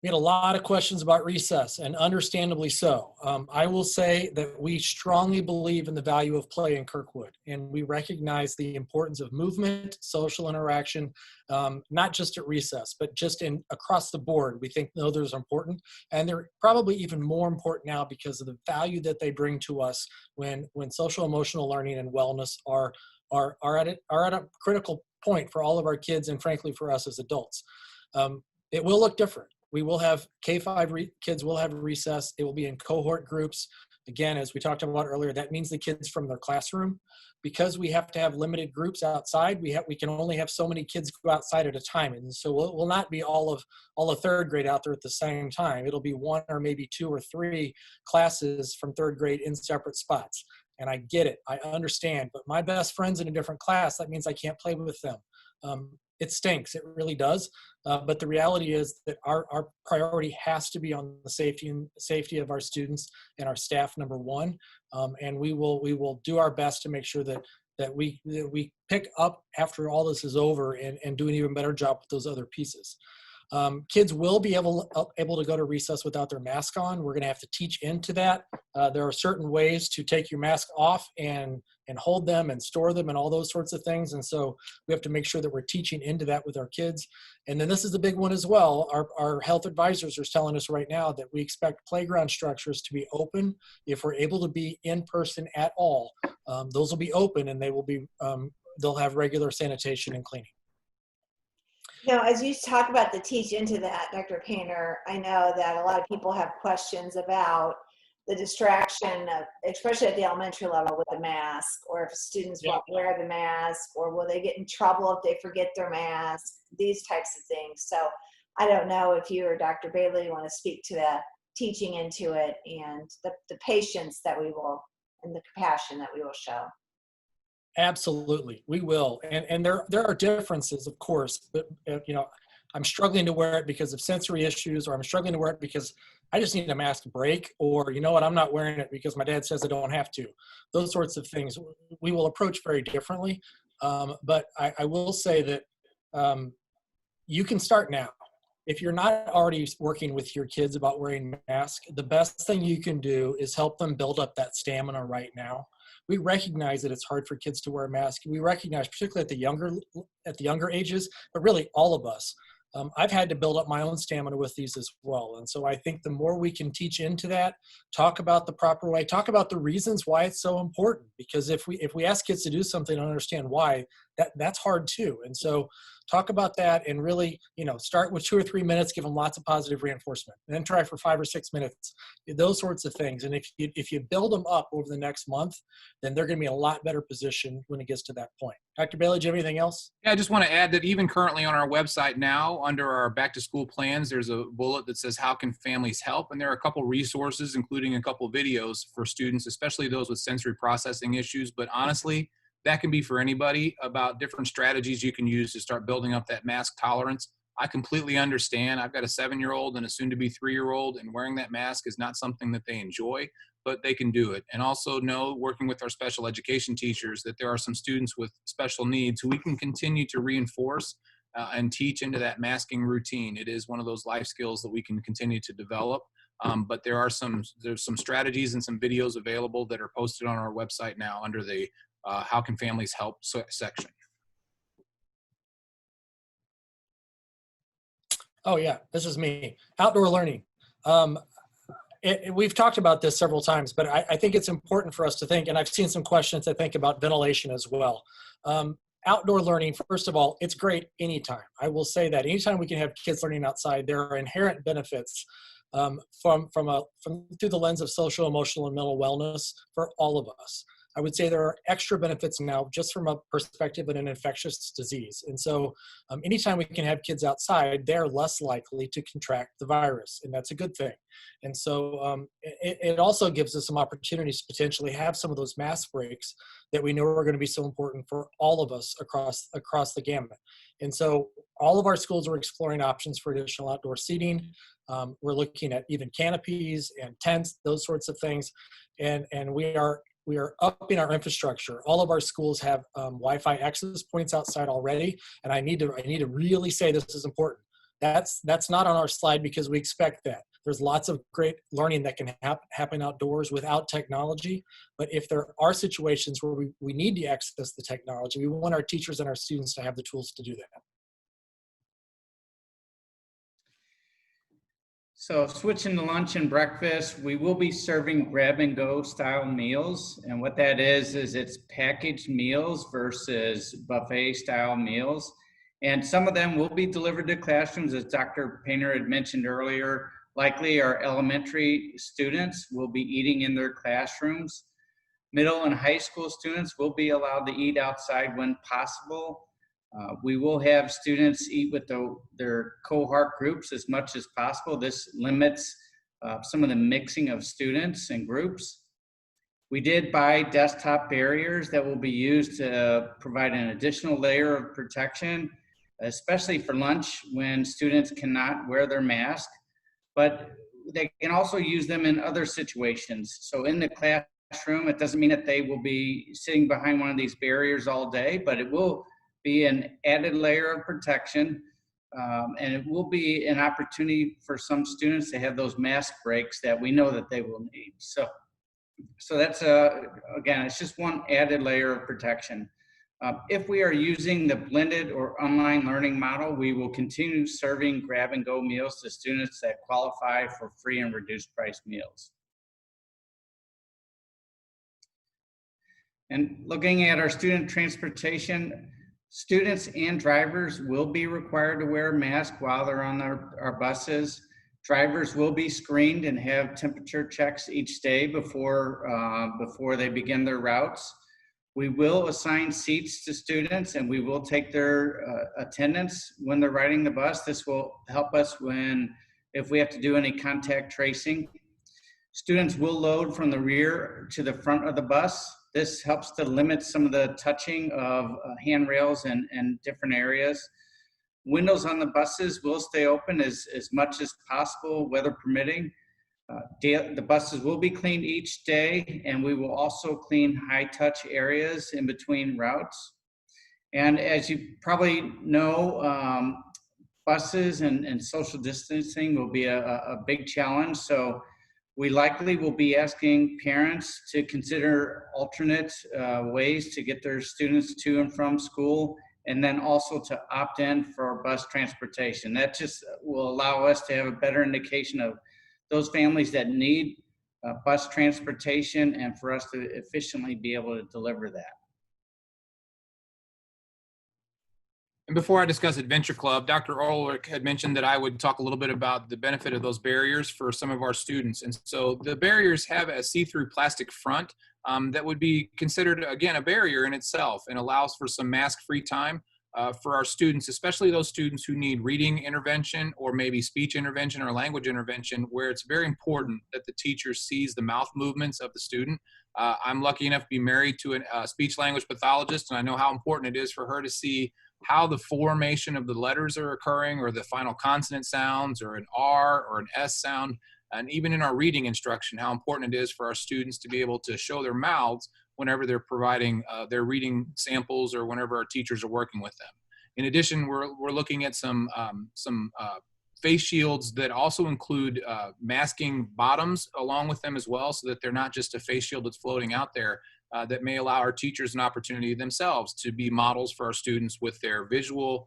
We had a lot of questions about recess, and understandably so. I will say that we strongly believe in the value of play in Kirkwood, and we recognize the importance of movement, social interaction, not just at recess, but just across the board. We think those are important, and they're probably even more important now because of the value that they bring to us when social emotional learning and wellness are at a critical point for all of our kids, and frankly for us as adults. It will look different. We will have K-5 kids will have recess. It will be in cohort groups. Again, as we talked about earlier, that means the kids from their classroom. Because we have to have limited groups outside, we can only have so many kids go outside at a time. And so we'll not be all of third grade out there at the same time. It'll be one or maybe two or three classes from third grade in separate spots. And I get it, I understand, but my best friend's in a different class, that means I can't play with them. It stinks, it really does. But the reality is that our priority has to be on the safety of our students and our staff, number one. And we will do our best to make sure that we pick up after all this is over and do an even better job with those other pieces. Kids will be able to go to recess without their mask on. We're going to have to teach into that. There are certain ways to take your mask off and hold them and store them and all those sorts of things. And so we have to make sure that we're teaching into that with our kids. And then this is a big one as well. Our health advisors are telling us right now that we expect playground structures to be open. If we're able to be in person at all, those will be open, and they'll have regular sanitation and cleaning. Now, as you talk about the teach into that, Dr. Painter, I know that a lot of people have questions about the distraction of, especially at the elementary level, with the mask, or if students won't wear the mask, or will they get in trouble if they forget their mask, these types of things. So I don't know if you or Dr. Bailey want to speak to the teaching into it and the patience that we will, and the compassion that we will show. Absolutely, we will, and there are differences, of course, but I'm struggling to wear it because of sensory issues, or I'm struggling to wear it because I just need a mask break, or you know what, I'm not wearing it because my dad says I don't have to. Those sorts of things we will approach very differently, but I will say that you can start now. If you're not already working with your kids about wearing masks, the best thing you can do is help them build up that stamina right now. We recognize that it's hard for kids to wear masks. We recognize, particularly at the younger ages, but really all of us. I've had to build up my own stamina with these as well. And so I think the more we can teach into that, talk about the proper way, talk about the reasons why it's so important. Because if we ask kids to do something and understand why, that's hard too. And so talk about that, and really, start with 2 or 3 minutes, give them lots of positive reinforcement, and then try for 5 or 6 minutes, those sorts of things. And if you build them up over the next month, then they're going to be in a lot better position when it gets to that point. Dr. Bailey, do you have anything else? Yeah, I just want to add that even currently on our website now, under our back to school plans, there's a bullet that says, how can families help? And there are a couple resources, including a couple videos for students, especially those with sensory processing issues. But honestly, that can be for anybody, about different strategies you can use to start building up that mask tolerance. I completely understand. I've got a 7-year-old and a soon-to-be 3-year-old, and wearing that mask is not something that they enjoy, but they can do it. And also know, working with our special education teachers, that there are some students with special needs who we can continue to reinforce and teach into that masking routine. It is one of those life skills that we can continue to develop. But there's some strategies and some videos available that are posted on our website now under the How Can Families Help section. Oh yeah, this is me. Outdoor learning. We've talked about this several times, but I think it's important for us to think, and I've seen some questions, I think, about ventilation as well. Outdoor learning, first of all, it's great anytime. I will say that anytime we can have kids learning outside, there are inherent benefits through the lens of social, emotional, and mental wellness for all of us. I would say there are extra benefits now just from a perspective of an infectious disease. And so anytime we can have kids outside, they're less likely to contract the virus, and that's a good thing. And so it also gives us some opportunities to potentially have some of those mask breaks that we know are going to be so important for all of us across the gamut. And so all of our schools are exploring options for additional outdoor seating. We're looking at even canopies and tents, those sorts of things. And we are upping our infrastructure. All of our schools have Wi-Fi access points outside already. And I need to really say this is important. That's not on our slide because we expect that. There's lots of great learning that can happen outdoors without technology. But if there are situations where we need to access the technology, we want our teachers and our students to have the tools to do that. So switching to lunch and breakfast, we will be serving grab and go style meals. And what that is it's packaged meals versus buffet style meals. And some of them will be delivered to classrooms, as Dr. Painter had mentioned earlier. Likely our elementary students will be eating in their classrooms. Middle and high school students will be allowed to eat outside when possible. We will have students eat with their cohort groups as much as possible. This limits some of the mixing of students and groups. We did buy desktop barriers that will be used to provide an additional layer of protection, especially for lunch when students cannot wear their mask. But they can also use them in other situations. So in the classroom, it doesn't mean that they will be sitting behind one of these barriers all day, but it will be an added layer of protection. And it will be an opportunity for some students to have those mask breaks that we know that they will need. So that's, again, it's just one added layer of protection. If we are using the blended or online learning model, we will continue serving grab and go meals to students that qualify for free and reduced price meals. And looking at our student transportation, students and drivers will be required to wear a mask while they're on our buses. Drivers will be screened and have temperature checks each day before they begin their routes. We will assign seats to students and we will take their attendance when they're riding the bus. This will help us if we have to do any contact tracing. Students will load from the rear to the front of the bus. This helps to limit some of the touching of handrails and different areas. Windows on the buses will stay open as much as possible, weather permitting. The buses will be cleaned each day, and we will also clean high-touch areas in between routes. And as you probably know, buses and social distancing will be a big challenge. So we likely will be asking parents to consider alternate ways to get their students to and from school, and then also to opt in for bus transportation. That just will allow us to have a better indication of those families that need bus transportation and for us to efficiently be able to deliver that. And before I discuss Adventure Club, Dr. Orrick had mentioned that I would talk a little bit about the benefit of those barriers for some of our students. And so the barriers have a see-through plastic front that would be considered, again, a barrier in itself and allows for some mask-free time for our students, especially those students who need reading intervention or maybe speech intervention or language intervention, where it's very important that the teacher sees the mouth movements of the student. I'm lucky enough to be married to a speech-language pathologist, and I know how important it is for her to see how the formation of the letters are occurring, or the final consonant sounds, or an R or an S sound. And even in our reading instruction, how important it is for our students to be able to show their mouths whenever they're providing their reading samples or whenever our teachers are working with them. In addition, we're looking at some face shields that also include masking bottoms along with them as well, so that they're not just a face shield that's floating out there, that may allow our teachers an opportunity themselves to be models for our students with their visual,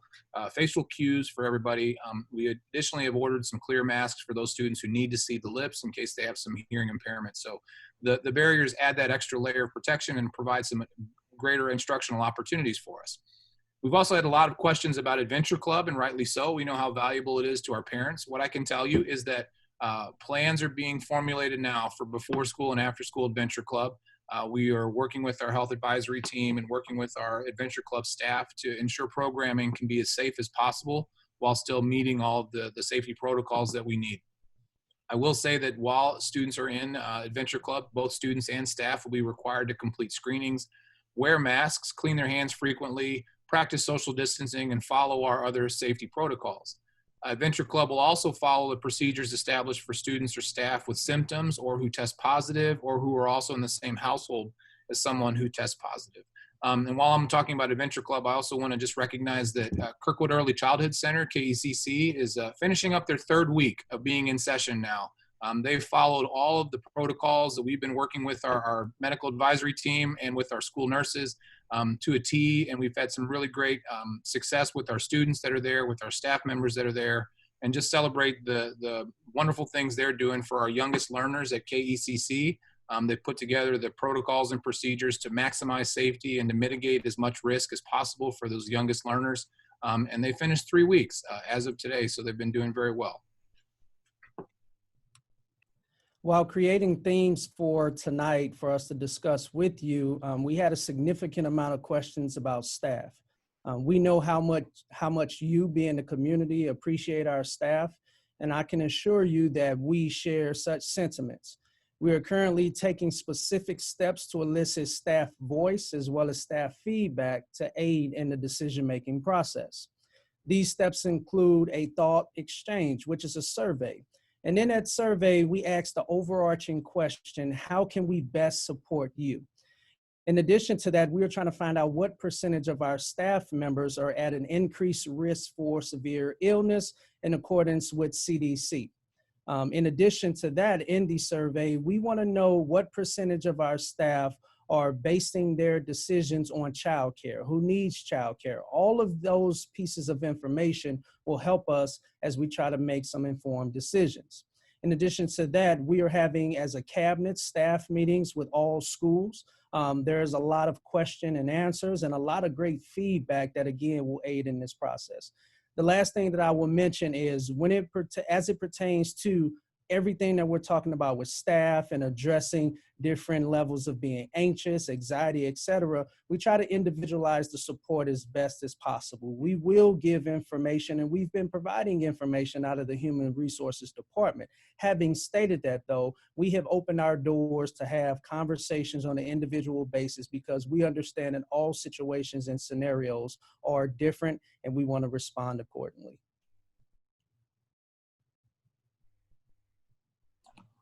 facial cues for everybody. We additionally have ordered some clear masks for those students who need to see the lips in case they have some hearing impairment. So the barriers add that extra layer of protection and provide some greater instructional opportunities for us. We've also had a lot of questions about Adventure Club, and rightly so. We know how valuable it is to our parents. What I can tell you is that plans are being formulated now for before school and after school Adventure Club. We are working with our health advisory team and working with our Adventure Club staff to ensure programming can be as safe as possible while still meeting all of the safety protocols that we need. I will say that while students are in Adventure Club, both students and staff will be required to complete screenings, wear masks, clean their hands frequently, practice social distancing, and follow our other safety protocols. Adventure Club will also follow the procedures established for students or staff with symptoms or who test positive or who are also in the same household as someone who tests positive. And while I'm talking about Adventure Club, I also want to just recognize that Kirkwood Early Childhood Center, KECC, is finishing up their 3rd week of being in session now. They've followed all of the protocols that we've been working with our medical advisory team and with our school nurses to a T, and we've had some really great success with our students that are there, with our staff members that are there, and just celebrate the wonderful things they're doing for our youngest learners at KECC. They put together the protocols and procedures to maximize safety and to mitigate as much risk as possible for those youngest learners. And they finished 3 weeks as of today, so they've been doing very well. While creating themes for tonight for us to discuss with you, we had a significant amount of questions about staff. We know how much you being the community appreciate our staff, and I can assure you that we share such sentiments. We are currently taking specific steps to elicit staff voice as well as staff feedback to aid in the decision-making process. These steps include a thought exchange, which is a survey. And in that survey, we asked the overarching question, how can we best support you? In addition to that, we are trying to find out what percentage of our staff members are at an increased risk for severe illness in accordance with CDC. In addition to that, in the survey, we want to know what percentage of our staff are basing their decisions on childcare, who needs childcare. All of those pieces of information will help us as we try to make some informed decisions. In addition to that, we are having, as a cabinet, staff meetings with all schools. There's a lot of question and answers and a lot of great feedback that, again, will aid in this process. The last thing that I will mention is as it pertains to everything that we're talking about with staff and addressing different levels of being anxious, anxiety, etc., we try to individualize the support as best as possible. We will give information, and we've been providing information out of the Human Resources Department. Having stated that, though, we have opened our doors to have conversations on an individual basis because we understand that all situations and scenarios are different, and we want to respond accordingly.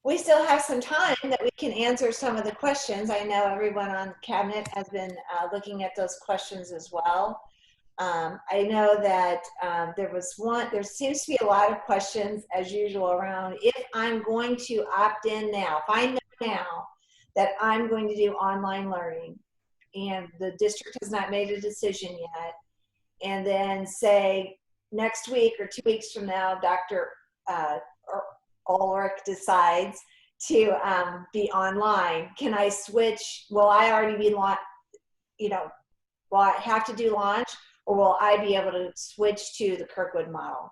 We still have some time that we can answer some of the questions. I know everyone on cabinet has been looking at those questions as well. I know that there seems to be a lot of questions as usual around if I'm going to opt in now, if I know now that I'm going to do online learning and the district has not made a decision yet, and then say next week or 2 weeks from now, Dr. Orrick decides to be online. Can I switch? Will I already be will I have to do launch, or will I be able to switch to the Kirkwood model?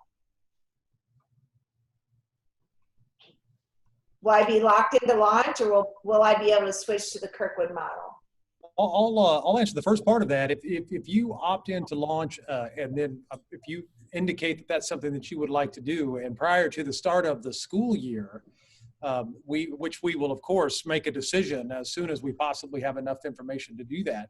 Will I be locked into launch, or will I be able to switch to the Kirkwood model? I'll answer the first part of that. If you opt in to launch and then if you indicate that that's something that you would like to do, and prior to the start of the school year, which we will of course make a decision as soon as we possibly have enough information to do that.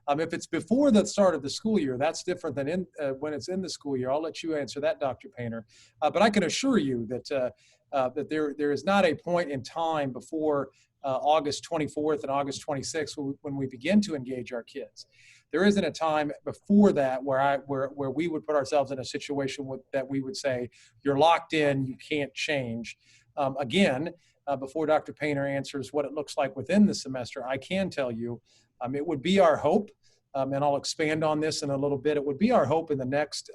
If it's before the start of the school year, that's different than when it's in the school year. I'll let you answer that, Dr. Painter. But I can assure you that that there is not a point in time before August 24th and August 26th when we begin to engage our kids. There isn't a time before that where we would put ourselves in a situation that we would say, you're locked in, you can't change. Again, before Dr. Painter answers what it looks like within the semester, I can tell you it would be our hope, and I'll expand on this in a little bit, it would be our hope in the next,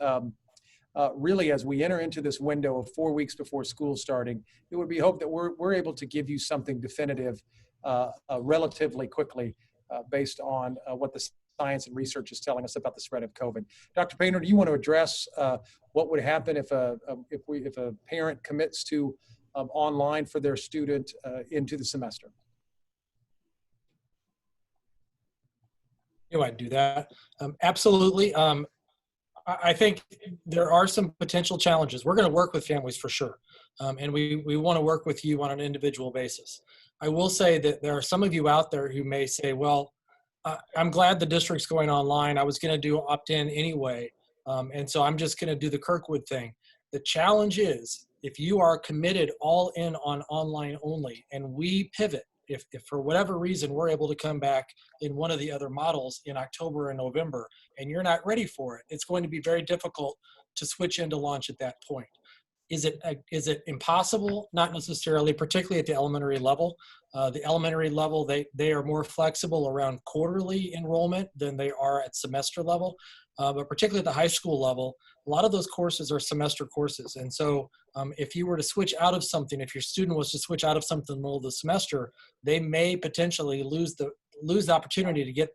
really as we enter into this window of 4 weeks before school starting, it would be hope that we're able to give you something definitive relatively quickly based on what the science and research is telling us about the spread of COVID. Dr. Painter, do you want to address what would happen if a parent commits to online for their student into the semester? You might do that. Absolutely. I think there are some potential challenges. We're going to work with families for sure. And we want to work with you on an individual basis. I will say that there are some of you out there who may say, well, I'm glad the district's going online. I was going to do opt-in anyway. And so I'm just going to do the Kirkwood thing. The challenge is, if you are committed all in on online only and we pivot, if for whatever reason we're able to come back in one of the other models in October and November and you're not ready for it, it's going to be very difficult to switch into launch at that point. Is it impossible? Not necessarily, particularly at the elementary level. The elementary level, they are more flexible around quarterly enrollment than they are at semester level. But particularly at the high school level, a lot of those courses are semester courses. And so if you were to switch out of something, if your student was to switch out of something in the middle of the semester, they may potentially lose the opportunity to get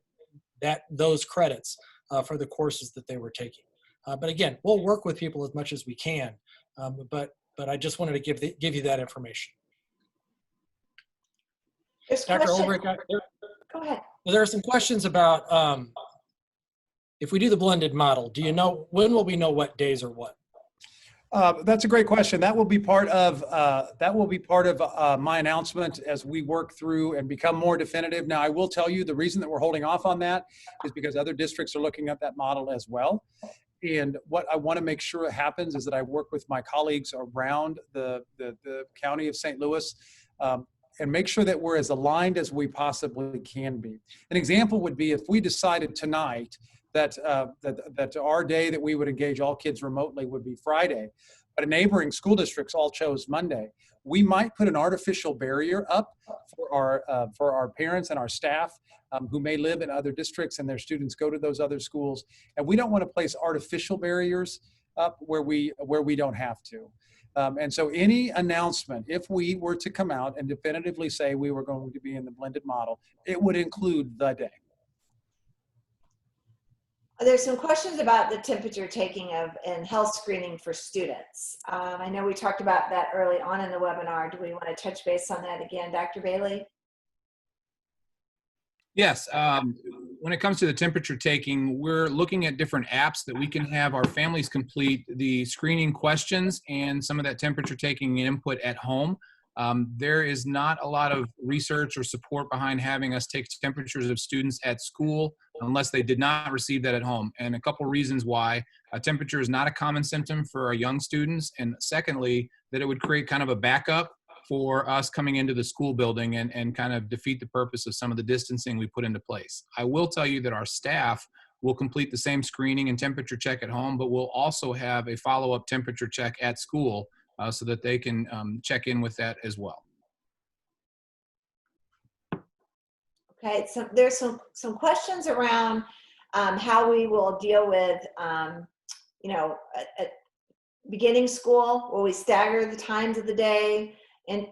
those credits for the courses that they were taking. But again, we'll work with people as much as we can. But I just wanted to give you that information. Dr. Orrick, Go ahead. there are some questions about if we do the blended model. Do you know, when will we know what days are what? That's a great question. That will be part of my announcement as we work through and become more definitive. Now, I will tell you the reason that we're holding off on that is because other districts are looking at that model as well. And what I want to make sure happens is that I work with my colleagues around the county of St. Louis and make sure that we're as aligned as we possibly can be. An example would be if we decided tonight that our day that we would engage all kids remotely would be Friday, but neighboring school districts all chose Monday. We might put an artificial barrier up for our parents and our staff who may live in other districts and their students go to those other schools. And we don't want to place artificial barriers up where we don't have to. And so any announcement, if we were to come out and definitively say we were going to be in the blended model, it would include the day. There's some questions about the temperature taking and health screening for students. I know we talked about that early on in the webinar. Do we want to touch base on that again, Dr. Bailey? Yes. When it comes to the temperature taking, we're looking at different apps that we can have our families complete the screening questions and some of that temperature taking input at home. There is not a lot of research or support behind having us take temperatures of students at school unless they did not receive that at home. And a couple reasons why. A temperature is not a common symptom for our young students. And secondly, that it would create kind of a backup for us coming into the school building and kind of defeat the purpose of some of the distancing we put into place. I will tell you that our staff will complete the same screening and temperature check at home, but we'll also have a follow-up temperature check at school so that they can check in with that as well. Okay, so there's some questions around how we will deal with, beginning school. Will we stagger the times of the day? And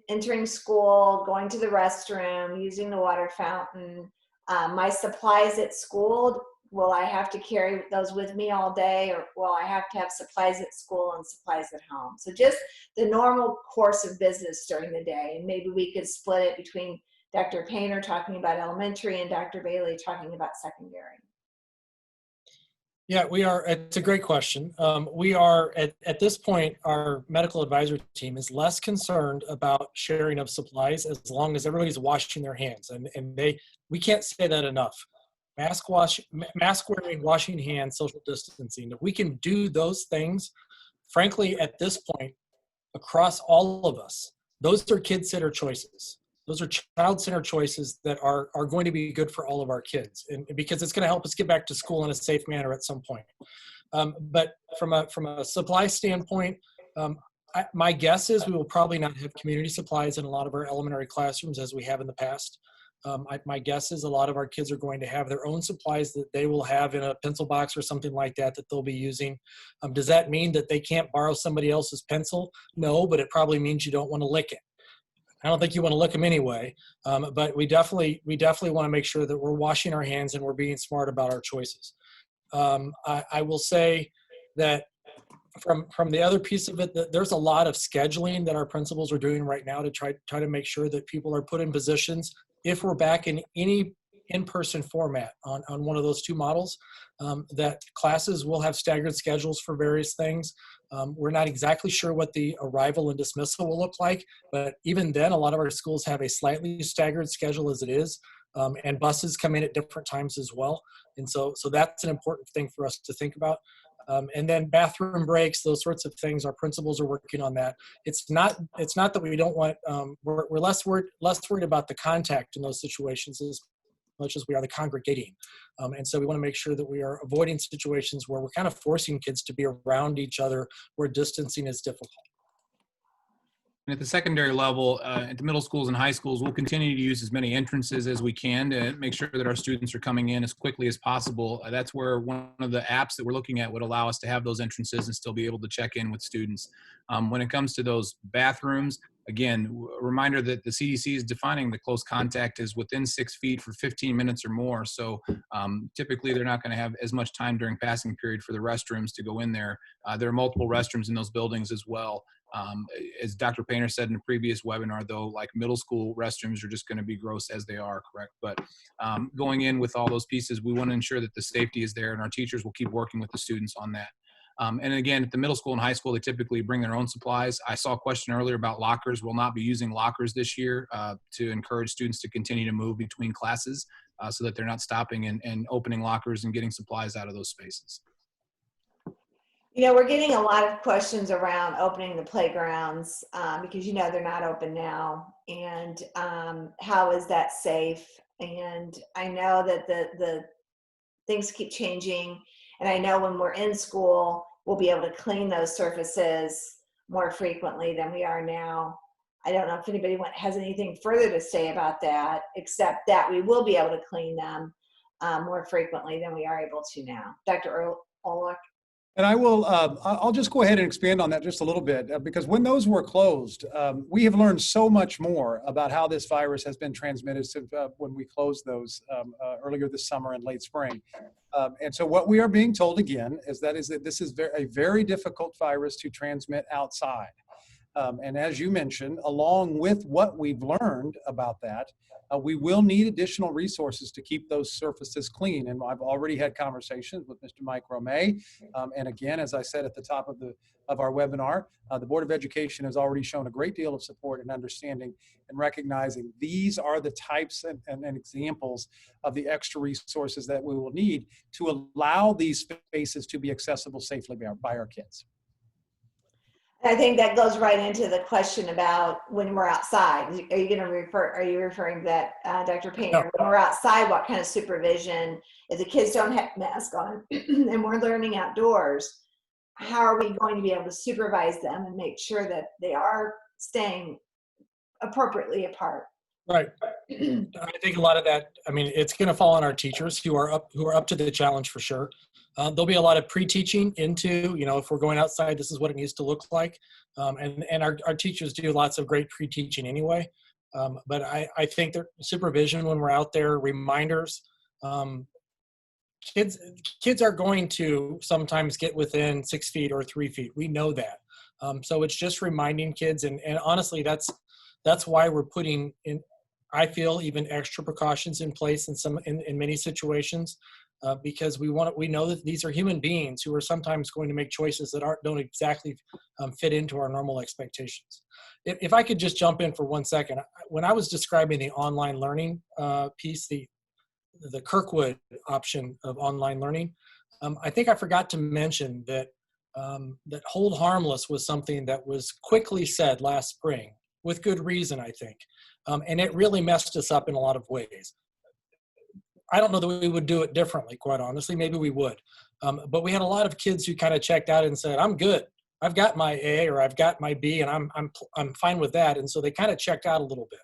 entering school, going to the restroom, using the water fountain, my supplies at school, will I have to carry those with me all day, or will I have to have supplies at school and supplies at home? So just the normal course of business during the day. And maybe we could split it between Dr. Painter talking about elementary and Dr. Bailey talking about secondary. Yeah, we are. It's a great question. We are at this point, our medical advisory team is less concerned about sharing of supplies as long as everybody's washing their hands, and we can't say that enough. Mask wearing, washing hands, social distancing. If we can do those things, frankly, at this point, across all of us, those are kid-centered choices. Those are child-centered choices that are going to be good for all of our kids, and because it's going to help us get back to school in a safe manner at some point. But from a supply standpoint, my guess is we will probably not have community supplies in a lot of our elementary classrooms as we have in the past. My guess is a lot of our kids are going to have their own supplies that they will have in a pencil box or something like that they'll be using. Does that mean that they can't borrow somebody else's pencil? No, but it probably means you don't want to lick it. I don't think you want to lick them anyway, but we definitely want to make sure that we're washing our hands and we're being smart about our choices. I will say that from the other piece of it, that there's a lot of scheduling that our principals are doing right now to try to make sure that people are put in positions, if we're back in any in-person format on one of those two models, that classes will have staggered schedules for various things. We're not exactly sure what the arrival and dismissal will look like, but even then, a lot of our schools have a slightly staggered schedule as it is, and buses come in at different times as well. And so that's an important thing for us to think about. And then bathroom breaks, those sorts of things, our principals are working on that. It's not that we don't want, we're less worried about the contact in those situations as much as we are the congregating. And so we want to make sure that we are avoiding situations where we're kind of forcing kids to be around each other where distancing is difficult. And at the secondary level, at the middle schools and high schools, we'll continue to use as many entrances as we can to make sure that our students are coming in as quickly as possible. That's where one of the apps that we're looking at would allow us to have those entrances and still be able to check in with students. When it comes to those bathrooms, again, a reminder that the CDC is defining the close contact as within 6 feet for 15 minutes or more. So typically they're not going to have as much time during passing period for the restrooms to go in there. There are multiple restrooms in those buildings as well. As Dr. Painter said in a previous webinar, though, like middle school restrooms are just going to be gross as they are, correct? But going in with all those pieces, we want to ensure that the safety is there, and our teachers will keep working with the students on that. And again, at the middle school and high school, they typically bring their own supplies. I saw a question earlier about lockers. We'll not be using lockers this year to encourage students to continue to move between classes so that they're not stopping and opening lockers and getting supplies out of those spaces. You know, we're getting a lot of questions around opening the playgrounds because, you know, they're not open now. And how is that safe? And I know that the things keep changing. And I know when we're in school, we'll be able to clean those surfaces more frequently than we are now. I don't know if anybody has anything further to say about that, except that we will be able to clean them more frequently than we are able to now. Dr. Orrick? And I'll just go ahead and expand on that just a little bit, because when those were closed, we have learned so much more about how this virus has been transmitted since when we closed those earlier this summer and late spring. And so what we are being told again is that this is a very difficult virus to transmit outside. And as you mentioned, along with what we've learned about that, we will need additional resources to keep those surfaces clean. And I've already had conversations with Mr. Mike Romay. And again, as I said at the top of our webinar, the Board of Education has already shown a great deal of support and understanding and recognizing these are the types and examples of the extra resources that we will need to allow these spaces to be accessible safely by our kids. I think that goes right into the question about when we're outside. Are you referring to that, Dr. Painter? No. When we're outside, what kind of supervision? If the kids don't have masks on and we're learning outdoors, how are we going to be able to supervise them and make sure that they are staying appropriately apart? Right. I think a lot of that, I mean, it's going to fall on our teachers who are up to the challenge for sure. There'll be a lot of pre-teaching into, you know, if we're going outside, this is what it needs to look like. And our teachers do lots of great pre-teaching anyway. But I think that supervision when we're out there, reminders, kids are going to sometimes get within 6 feet or 3 feet. We know that. So it's just reminding kids. And honestly, that's why we're putting in, I feel, even extra precautions in place in many situations, because we know that these are human beings who are sometimes going to make choices that don't exactly fit into our normal expectations. If I could just jump in for 1 second, when I was describing the online learning piece, the Kirkwood option of online learning, I think I forgot to mention that that hold harmless was something that was quickly said last spring, with good reason, I think. And it really messed us up in a lot of ways. I don't know that we would do it differently, quite honestly. Maybe we would. But we had a lot of kids who kind of checked out and said, I'm good. I've got my A or I've got my B and I'm fine with that. And so they kind of checked out a little bit.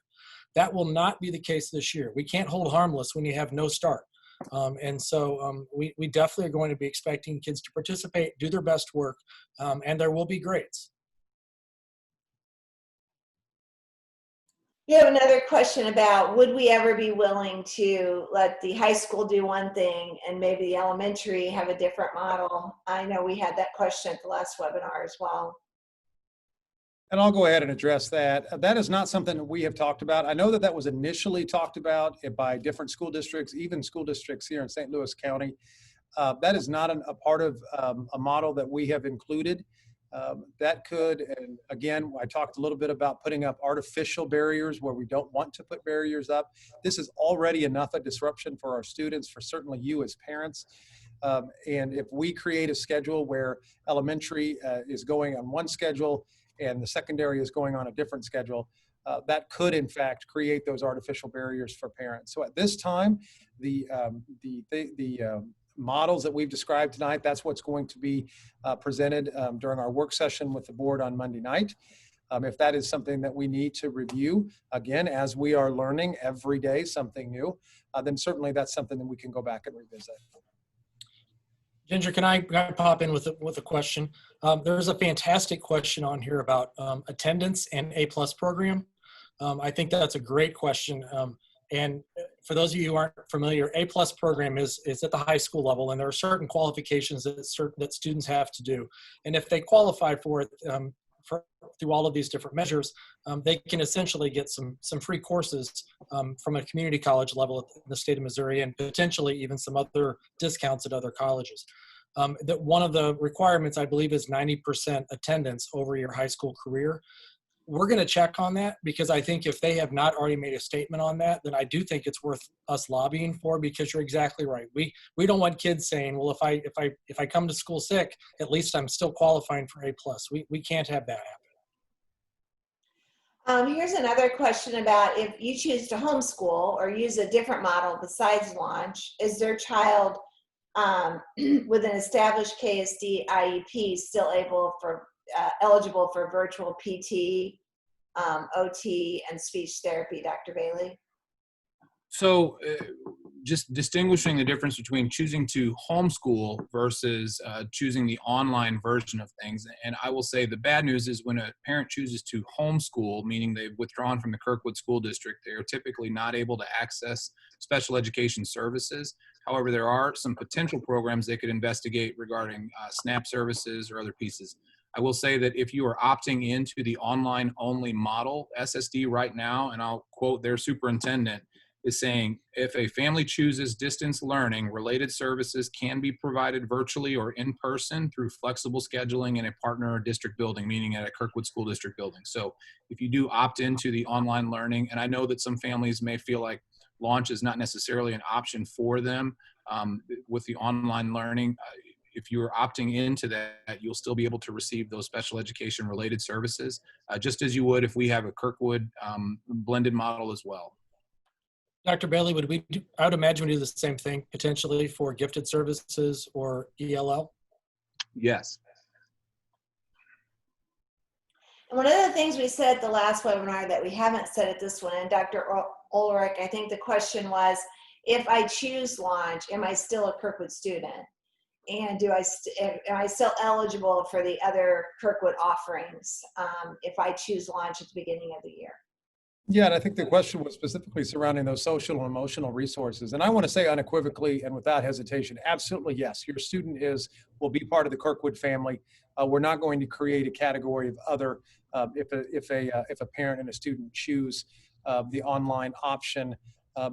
That will not be the case this year. We can't hold harmless when you have no start. And so we definitely are going to be expecting kids to participate, do their best work, and there will be grades. You have another question about, would we ever be willing to let the high school do one thing and maybe the elementary have a different model? I know we had that question at the last webinar as well. And I'll go ahead and address that. That is not something that we have talked about. I know that was initially talked about by different school districts, even school districts here in St. Louis County. That is not a part of a model that we have included. That could, and again, I talked a little bit about putting up artificial barriers where we don't want to put barriers up. This is already enough a disruption for our students, for certainly you as parents. And if we create a schedule where elementary is going on one schedule and the secondary is going on a different schedule, that could in fact create those artificial barriers for parents. So at this time, the models that we've described tonight, that's what's going to be presented during our work session with the board on Monday night. If that is something that we need to review, again, as we are learning every day something new, then certainly that's something that we can go back and revisit. Ginger, can I pop in with a question? There's a fantastic question on here about attendance and A+ program. I think that's a great question. And for those of you who aren't familiar, A+ program is at the high school level, and there are certain qualifications that students have to do. And if they qualify for it through all of these different measures, they can essentially get some free courses from a community college level in the state of Missouri, and potentially even some other discounts at other colleges. That one of the requirements, I believe, is 90% attendance over your high school career. We're going to check on that, because I think if they have not already made a statement on that, then I do think it's worth us lobbying for, because you're exactly right. We don't want kids saying, well, if I come to school sick, at least I'm still qualifying for A+. We can't have that happen. Here's another question about if you choose to homeschool or use a different model besides Launch, is their child with an established KSD IEP still eligible for virtual PT, OT, and speech therapy, Dr. Bailey? So just distinguishing the difference between choosing to homeschool versus choosing the online version of things. And I will say the bad news is when a parent chooses to homeschool, meaning they've withdrawn from the Kirkwood School District, they are typically not able to access special education services. However, there are some potential programs they could investigate regarding SNAP services or other pieces. I will say that if you are opting into the online only model, SSD right now, and I'll quote their superintendent, is saying if a family chooses distance learning, related services can be provided virtually or in person through flexible scheduling in a partner or district building, meaning at a Kirkwood School District building. So if you do opt into the online learning, and I know that some families may feel like Launch is not necessarily an option for them with the online learning, if you're opting into that, you'll still be able to receive those special education related services, just as you would if we have a Kirkwood blended model as well. Dr. Bailey, I would imagine we do the same thing potentially for gifted services or ELL? Yes. And one of the things we said at the last webinar that we haven't said at this one, and Dr. Orrick, I think the question was, if I choose Launch, am I still a Kirkwood student? And am I still eligible for the other Kirkwood offerings if I choose Launch at the beginning of the year? Yeah, and I think the question was specifically surrounding those social and emotional resources. And I want to say unequivocally and without hesitation, absolutely yes. Your student will be part of the Kirkwood family. We're not going to create a category of other if a parent and a student choose the online option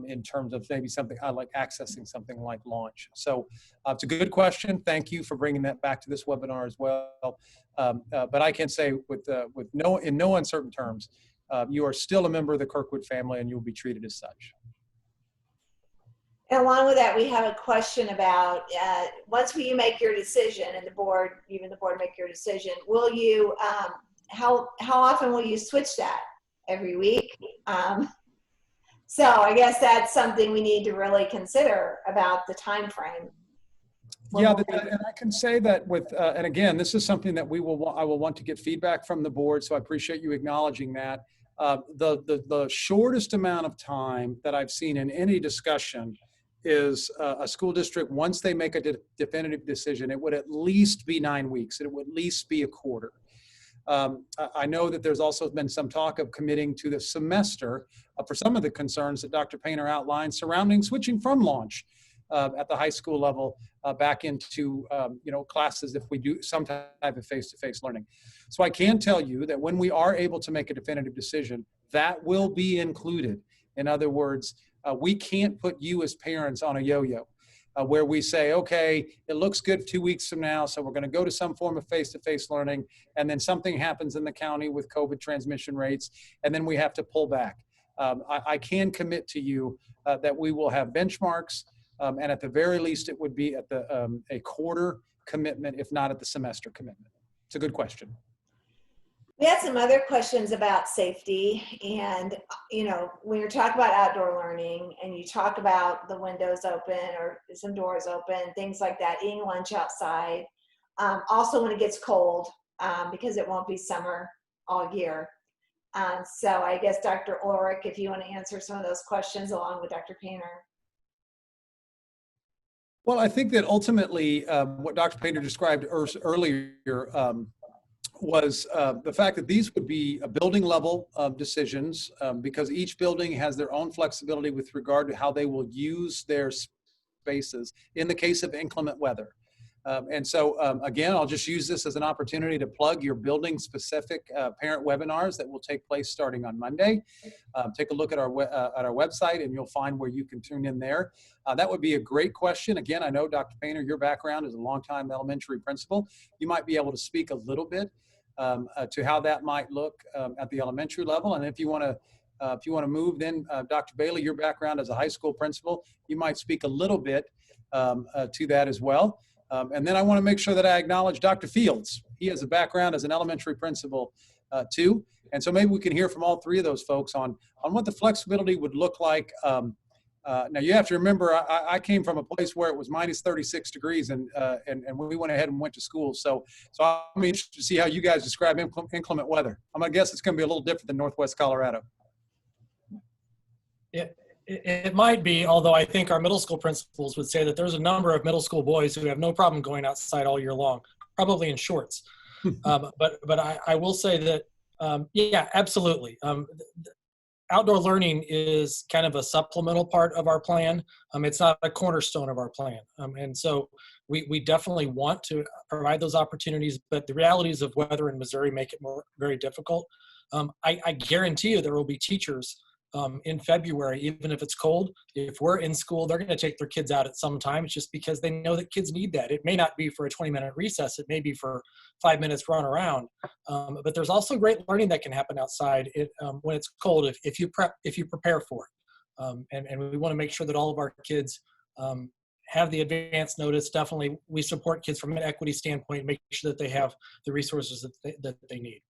in terms of maybe something like accessing something like Launch. So it's a good question. Thank you for bringing that back to this webinar as well. But I can say in no uncertain terms, you are still a member of the Kirkwood family and you'll be treated as such. And along with that, we have a question about once you make your decision and the board make your decision, will you, how often will you switch that? Every week? So I guess that's something we need to really consider about the time frame. Yeah, and I can say that and again, this is something that I will want to get feedback from the board, so I appreciate you acknowledging that. The shortest amount of time that I've seen in any discussion is a school district, once they make a definitive decision, it would at least be 9 weeks. It would at least be a quarter. I know that there's also been some talk of committing to the semester for some of the concerns that Dr. Painter outlined surrounding switching from Launch at the high school level back into classes if we do some type of face-to-face learning. So I can tell you that when we are able to make a definitive decision, that will be included. In other words, we can't put you as parents on a yo-yo where we say, okay, it looks good 2 weeks from now, so we're going to go to some form of face-to-face learning, and then something happens in the county with COVID transmission rates, and then we have to pull back. I can commit to you that we will have benchmarks. And at the very least, it would be at the a quarter commitment, if not at the semester commitment. It's a good question. We had some other questions about safety, and when you're talking about outdoor learning and you talk about the windows open or some doors open, things like that, eating lunch outside, also when it gets cold, because it won't be summer all year. So I guess Dr. Orrick, if you want to answer some of those questions along with Dr. Painter. Well, I think that ultimately what Dr. Painter described earlier was the fact that these would be a building level decisions because each building has their own flexibility with regard to how they will use their spaces in the case of inclement weather. And so, again, I'll just use this as an opportunity to plug your building-specific parent webinars that will take place starting on Monday. Take a look at our website, and you'll find where you can tune in there. That would be a great question. Again, I know, Dr. Painter, your background is a longtime elementary principal. You might be able to speak a little bit to how that might look at the elementary level. And if you want to move, then Dr. Bailey, your background as a high school principal, you might speak a little bit to that as well. And then I want to make sure that I acknowledge Dr. Fields. He has a background as an elementary principal too. And so maybe we can hear from all three of those folks on what the flexibility would look like. Now you have to remember, I came from a place where it was minus 36 degrees and we went ahead and went to school. So I'm interested to see how you guys describe inclement weather. I'm going to guess it's going to be a little different than Northwest Colorado. Yeah. It might be, although I think our middle school principals would say that there's a number of middle school boys who have no problem going outside all year long, probably in shorts. But I will say that, yeah, absolutely. Outdoor learning is kind of a supplemental part of our plan. It's not a cornerstone of our plan. And so we definitely want to provide those opportunities, but the realities of weather in Missouri make it very difficult. I guarantee you there will be teachers in February, even if it's cold, if we're in school, they're going to take their kids out at some time. It's just because they know that kids need that. It may not be for a 20-minute recess. It may be for 5 minutes run around. But there's also great learning that can happen outside when it's cold if you prepare for it. And we want to make sure that all of our kids have the advance notice. Definitely, we support kids from an equity standpoint, make sure that they have the resources that they need.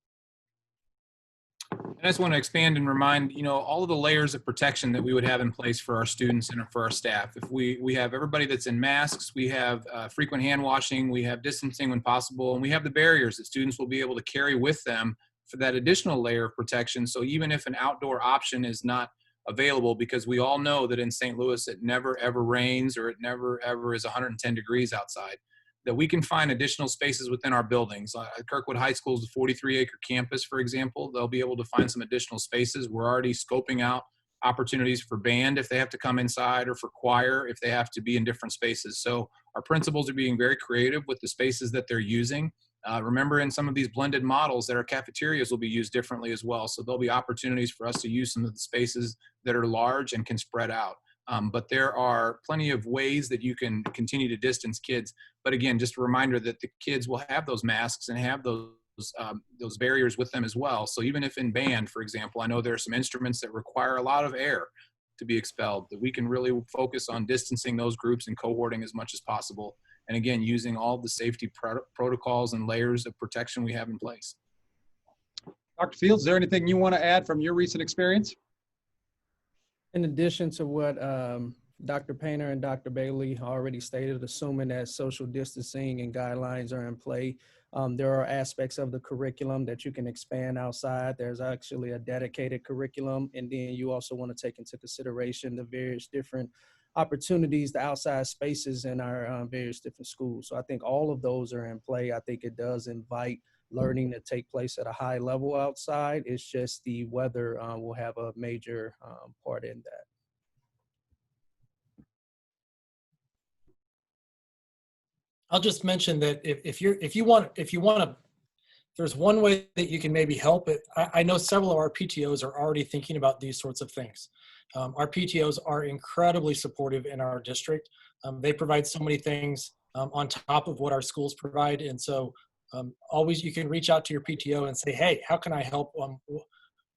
I just want to expand and remind, all of the layers of protection that we would have in place for our students and for our staff. If we have everybody that's in masks, we have frequent hand washing, we have distancing when possible, and we have the barriers that students will be able to carry with them for that additional layer of protection. So even if an outdoor option is not available, because we all know that in St. Louis, it never ever rains or it never ever is 110 degrees outside, that we can find additional spaces within our buildings. Kirkwood High School is a 43-acre campus, for example. They'll be able to find some additional spaces. We're already scoping out opportunities for band if they have to come inside, or for choir if they have to be in different spaces. So our principals are being very creative with the spaces that they're using. Remember, in some of these blended models, that our cafeterias will be used differently as well. So there'll be opportunities for us to use some of the spaces that are large and can spread out. But there are plenty of ways that you can continue to distance kids. But again, just a reminder that the kids will have those masks and have those barriers with them as well. So even if in band, for example, I know there are some instruments that require a lot of air to be expelled, that we can really focus on distancing those groups and cohorting as much as possible. And again, using all the safety protocols and layers of protection we have in place. Dr. Fields, is there anything you want to add from your recent experience? In addition to what Dr. Painter and Dr. Bailey already stated, assuming that social distancing and guidelines are in play, there are aspects of the curriculum that you can expand outside. There's actually a dedicated curriculum, and then you also want to take into consideration the various different opportunities, the outside spaces in our various different schools. So I think all of those are in play. I think it does invite learning to take place at a high level outside. It's just the weather will have a major part in that. I'll just mention that if you want to, there's one way that you can maybe help it. I know several of our PTOs are already thinking about these sorts of things. Our PTOs are incredibly supportive in our district. They provide so many things on top of what our schools provide. And so always you can reach out to your PTO and say, hey, how can I help?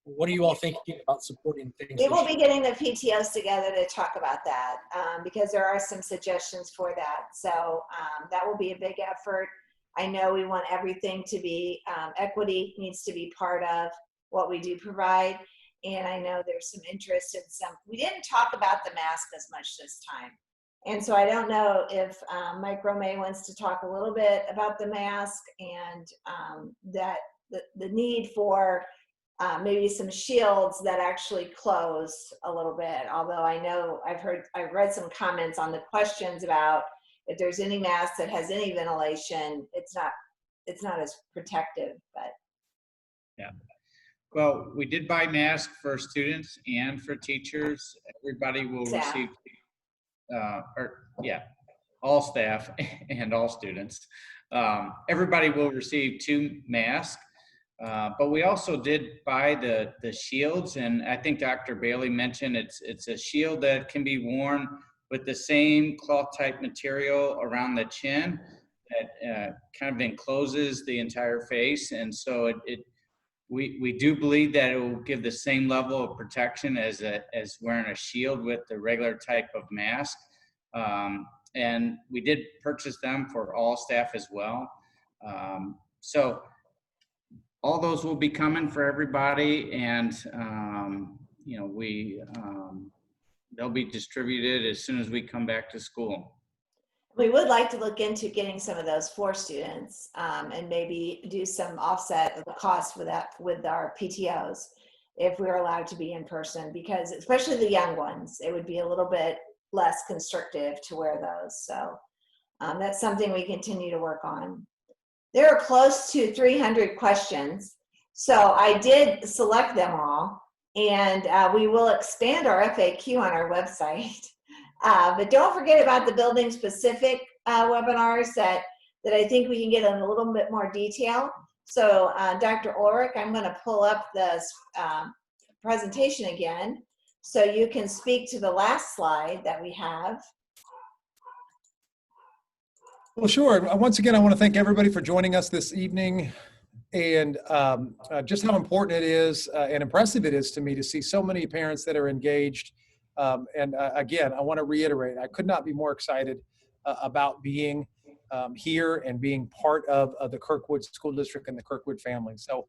What are you all thinking about supporting things? We this will be year? getting the PTOs together to talk about that because there are some suggestions for that. So that will be a big effort. I know we want everything to be, equity needs to be part of what we do provide. And I know there's some interest in we didn't talk about the mask as much this time. And so I don't know if Mike Romay wants to talk a little bit about the mask and that the need for maybe some shields that actually close a little bit. Although I know I've read some comments on the questions about if there's any mask that has any ventilation, it's not as protective, but. Yeah. Well, we did buy masks for students and for teachers. Everybody will receive, all staff and all students. Everybody will receive 2 masks. But we also did buy the shields, and I think Dr. Bailey mentioned it's a shield that can be worn with the same cloth type material around the chin that kind of encloses the entire face, and so we do believe that it will give the same level of protection as wearing a shield with the regular type of mask. And we did purchase them for all staff as well. So all those will be coming for everybody, and they'll be distributed as soon as we come back to school. We would like to look into getting some of those for students and maybe do some offset of the cost with that with our PTOs if we're allowed to be in person, because especially the young ones, it would be a little bit less constrictive to wear those. So that's something we continue to work on. There are close to 300 questions, so I did select them all, and we will expand our FAQ on our website. But don't forget about the building specific webinars that I think we can get in a little bit more detail. So Dr. Orrick, I'm going to pull up this presentation again so you can speak to the last slide that we have. Well, sure. Once again, I want to thank everybody for joining us this evening, and just how important it is and impressive it is to me to see so many parents that are engaged. Again, I want to reiterate, I could not be more excited about being here and being part of the Kirkwood School District and the Kirkwood family. So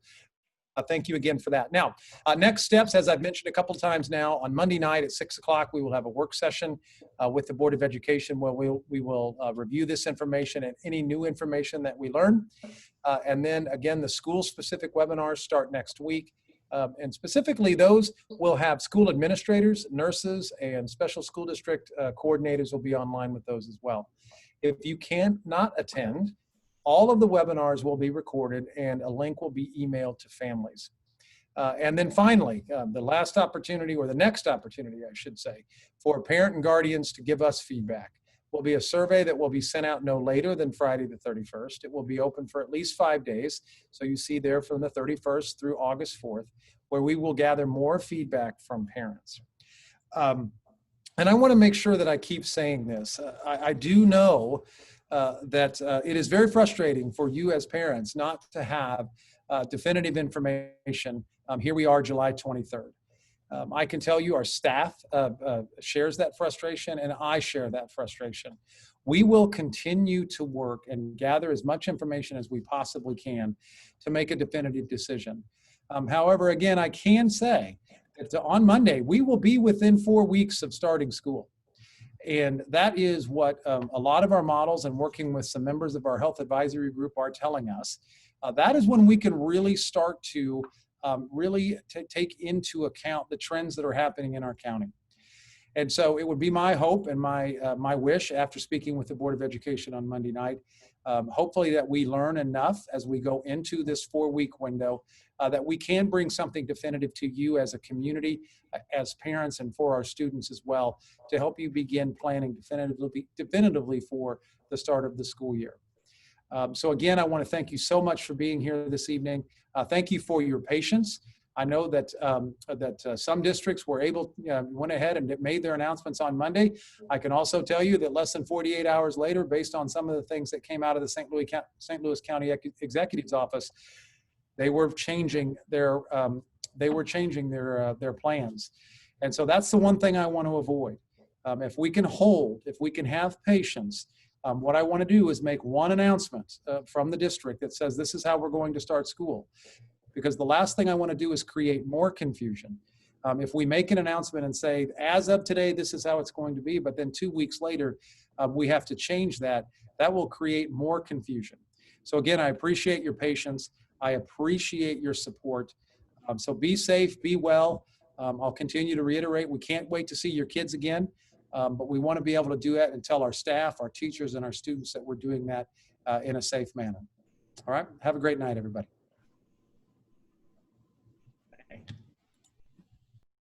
thank you again for that. Now, next steps, as I've mentioned a couple of times now, on Monday night at 6 o'clock, we will have a work session with the Board of Education where we will review this information and any new information that we learn. And then again, the school-specific webinars start next week. And specifically, those will have school administrators, nurses, and special school district coordinators will be online with those as well. If you cannot attend, all of the webinars will be recorded and a link will be emailed to families. And then finally, the last opportunity, or the next opportunity, I should say, for parent and guardians to give us feedback will be a survey that will be sent out no later than Friday the 31st. It will be open for at least 5 days. So you see there from the 31st through August 4th, where we will gather more feedback from parents. And I want to make sure that I keep saying this. I do know that it is very frustrating for you as parents not to have definitive information. Here we are, July 23rd. I can tell you our staff shares that frustration, and I share that frustration. We will continue to work and gather as much information as we possibly can to make a definitive decision. However, again, I can say that on Monday, we will be within 4 weeks of starting school. And that is what a lot of our models and working with some members of our health advisory group are telling us. That is when we can really start to take into account the trends that are happening in our county. And so it would be my hope and my wish, after speaking with the Board of Education on Monday night, hopefully that we learn enough as we go into this 4-week window that we can bring something definitive to you as a community, as parents, and for our students as well, to help you begin planning definitively for the start of the school year. So again, I want to thank you so much for being here this evening. Thank you for your patience. I know that some districts were went ahead and made their announcements on Monday. I can also tell you that less than 48 hours later, based on some of the things that came out of the St. Louis County Executive's Office, they were changing their they were changing their plans. And so that's the one thing I want to avoid. If we can hold, if we can have patience, what I want to do is make one announcement from the district that says this is how we're going to start school. Because the last thing I want to do is create more confusion. If we make an announcement and say, as of today, this is how it's going to be, but then 2 weeks later, we have to change that, that will create more confusion. So again, I appreciate your patience. I appreciate your support. So be safe, be well. I'll continue to reiterate, we can't wait to see your kids again, but we want to be able to do that and tell our staff, our teachers, and our students that we're doing that in a safe manner. All right, have a great night, everybody.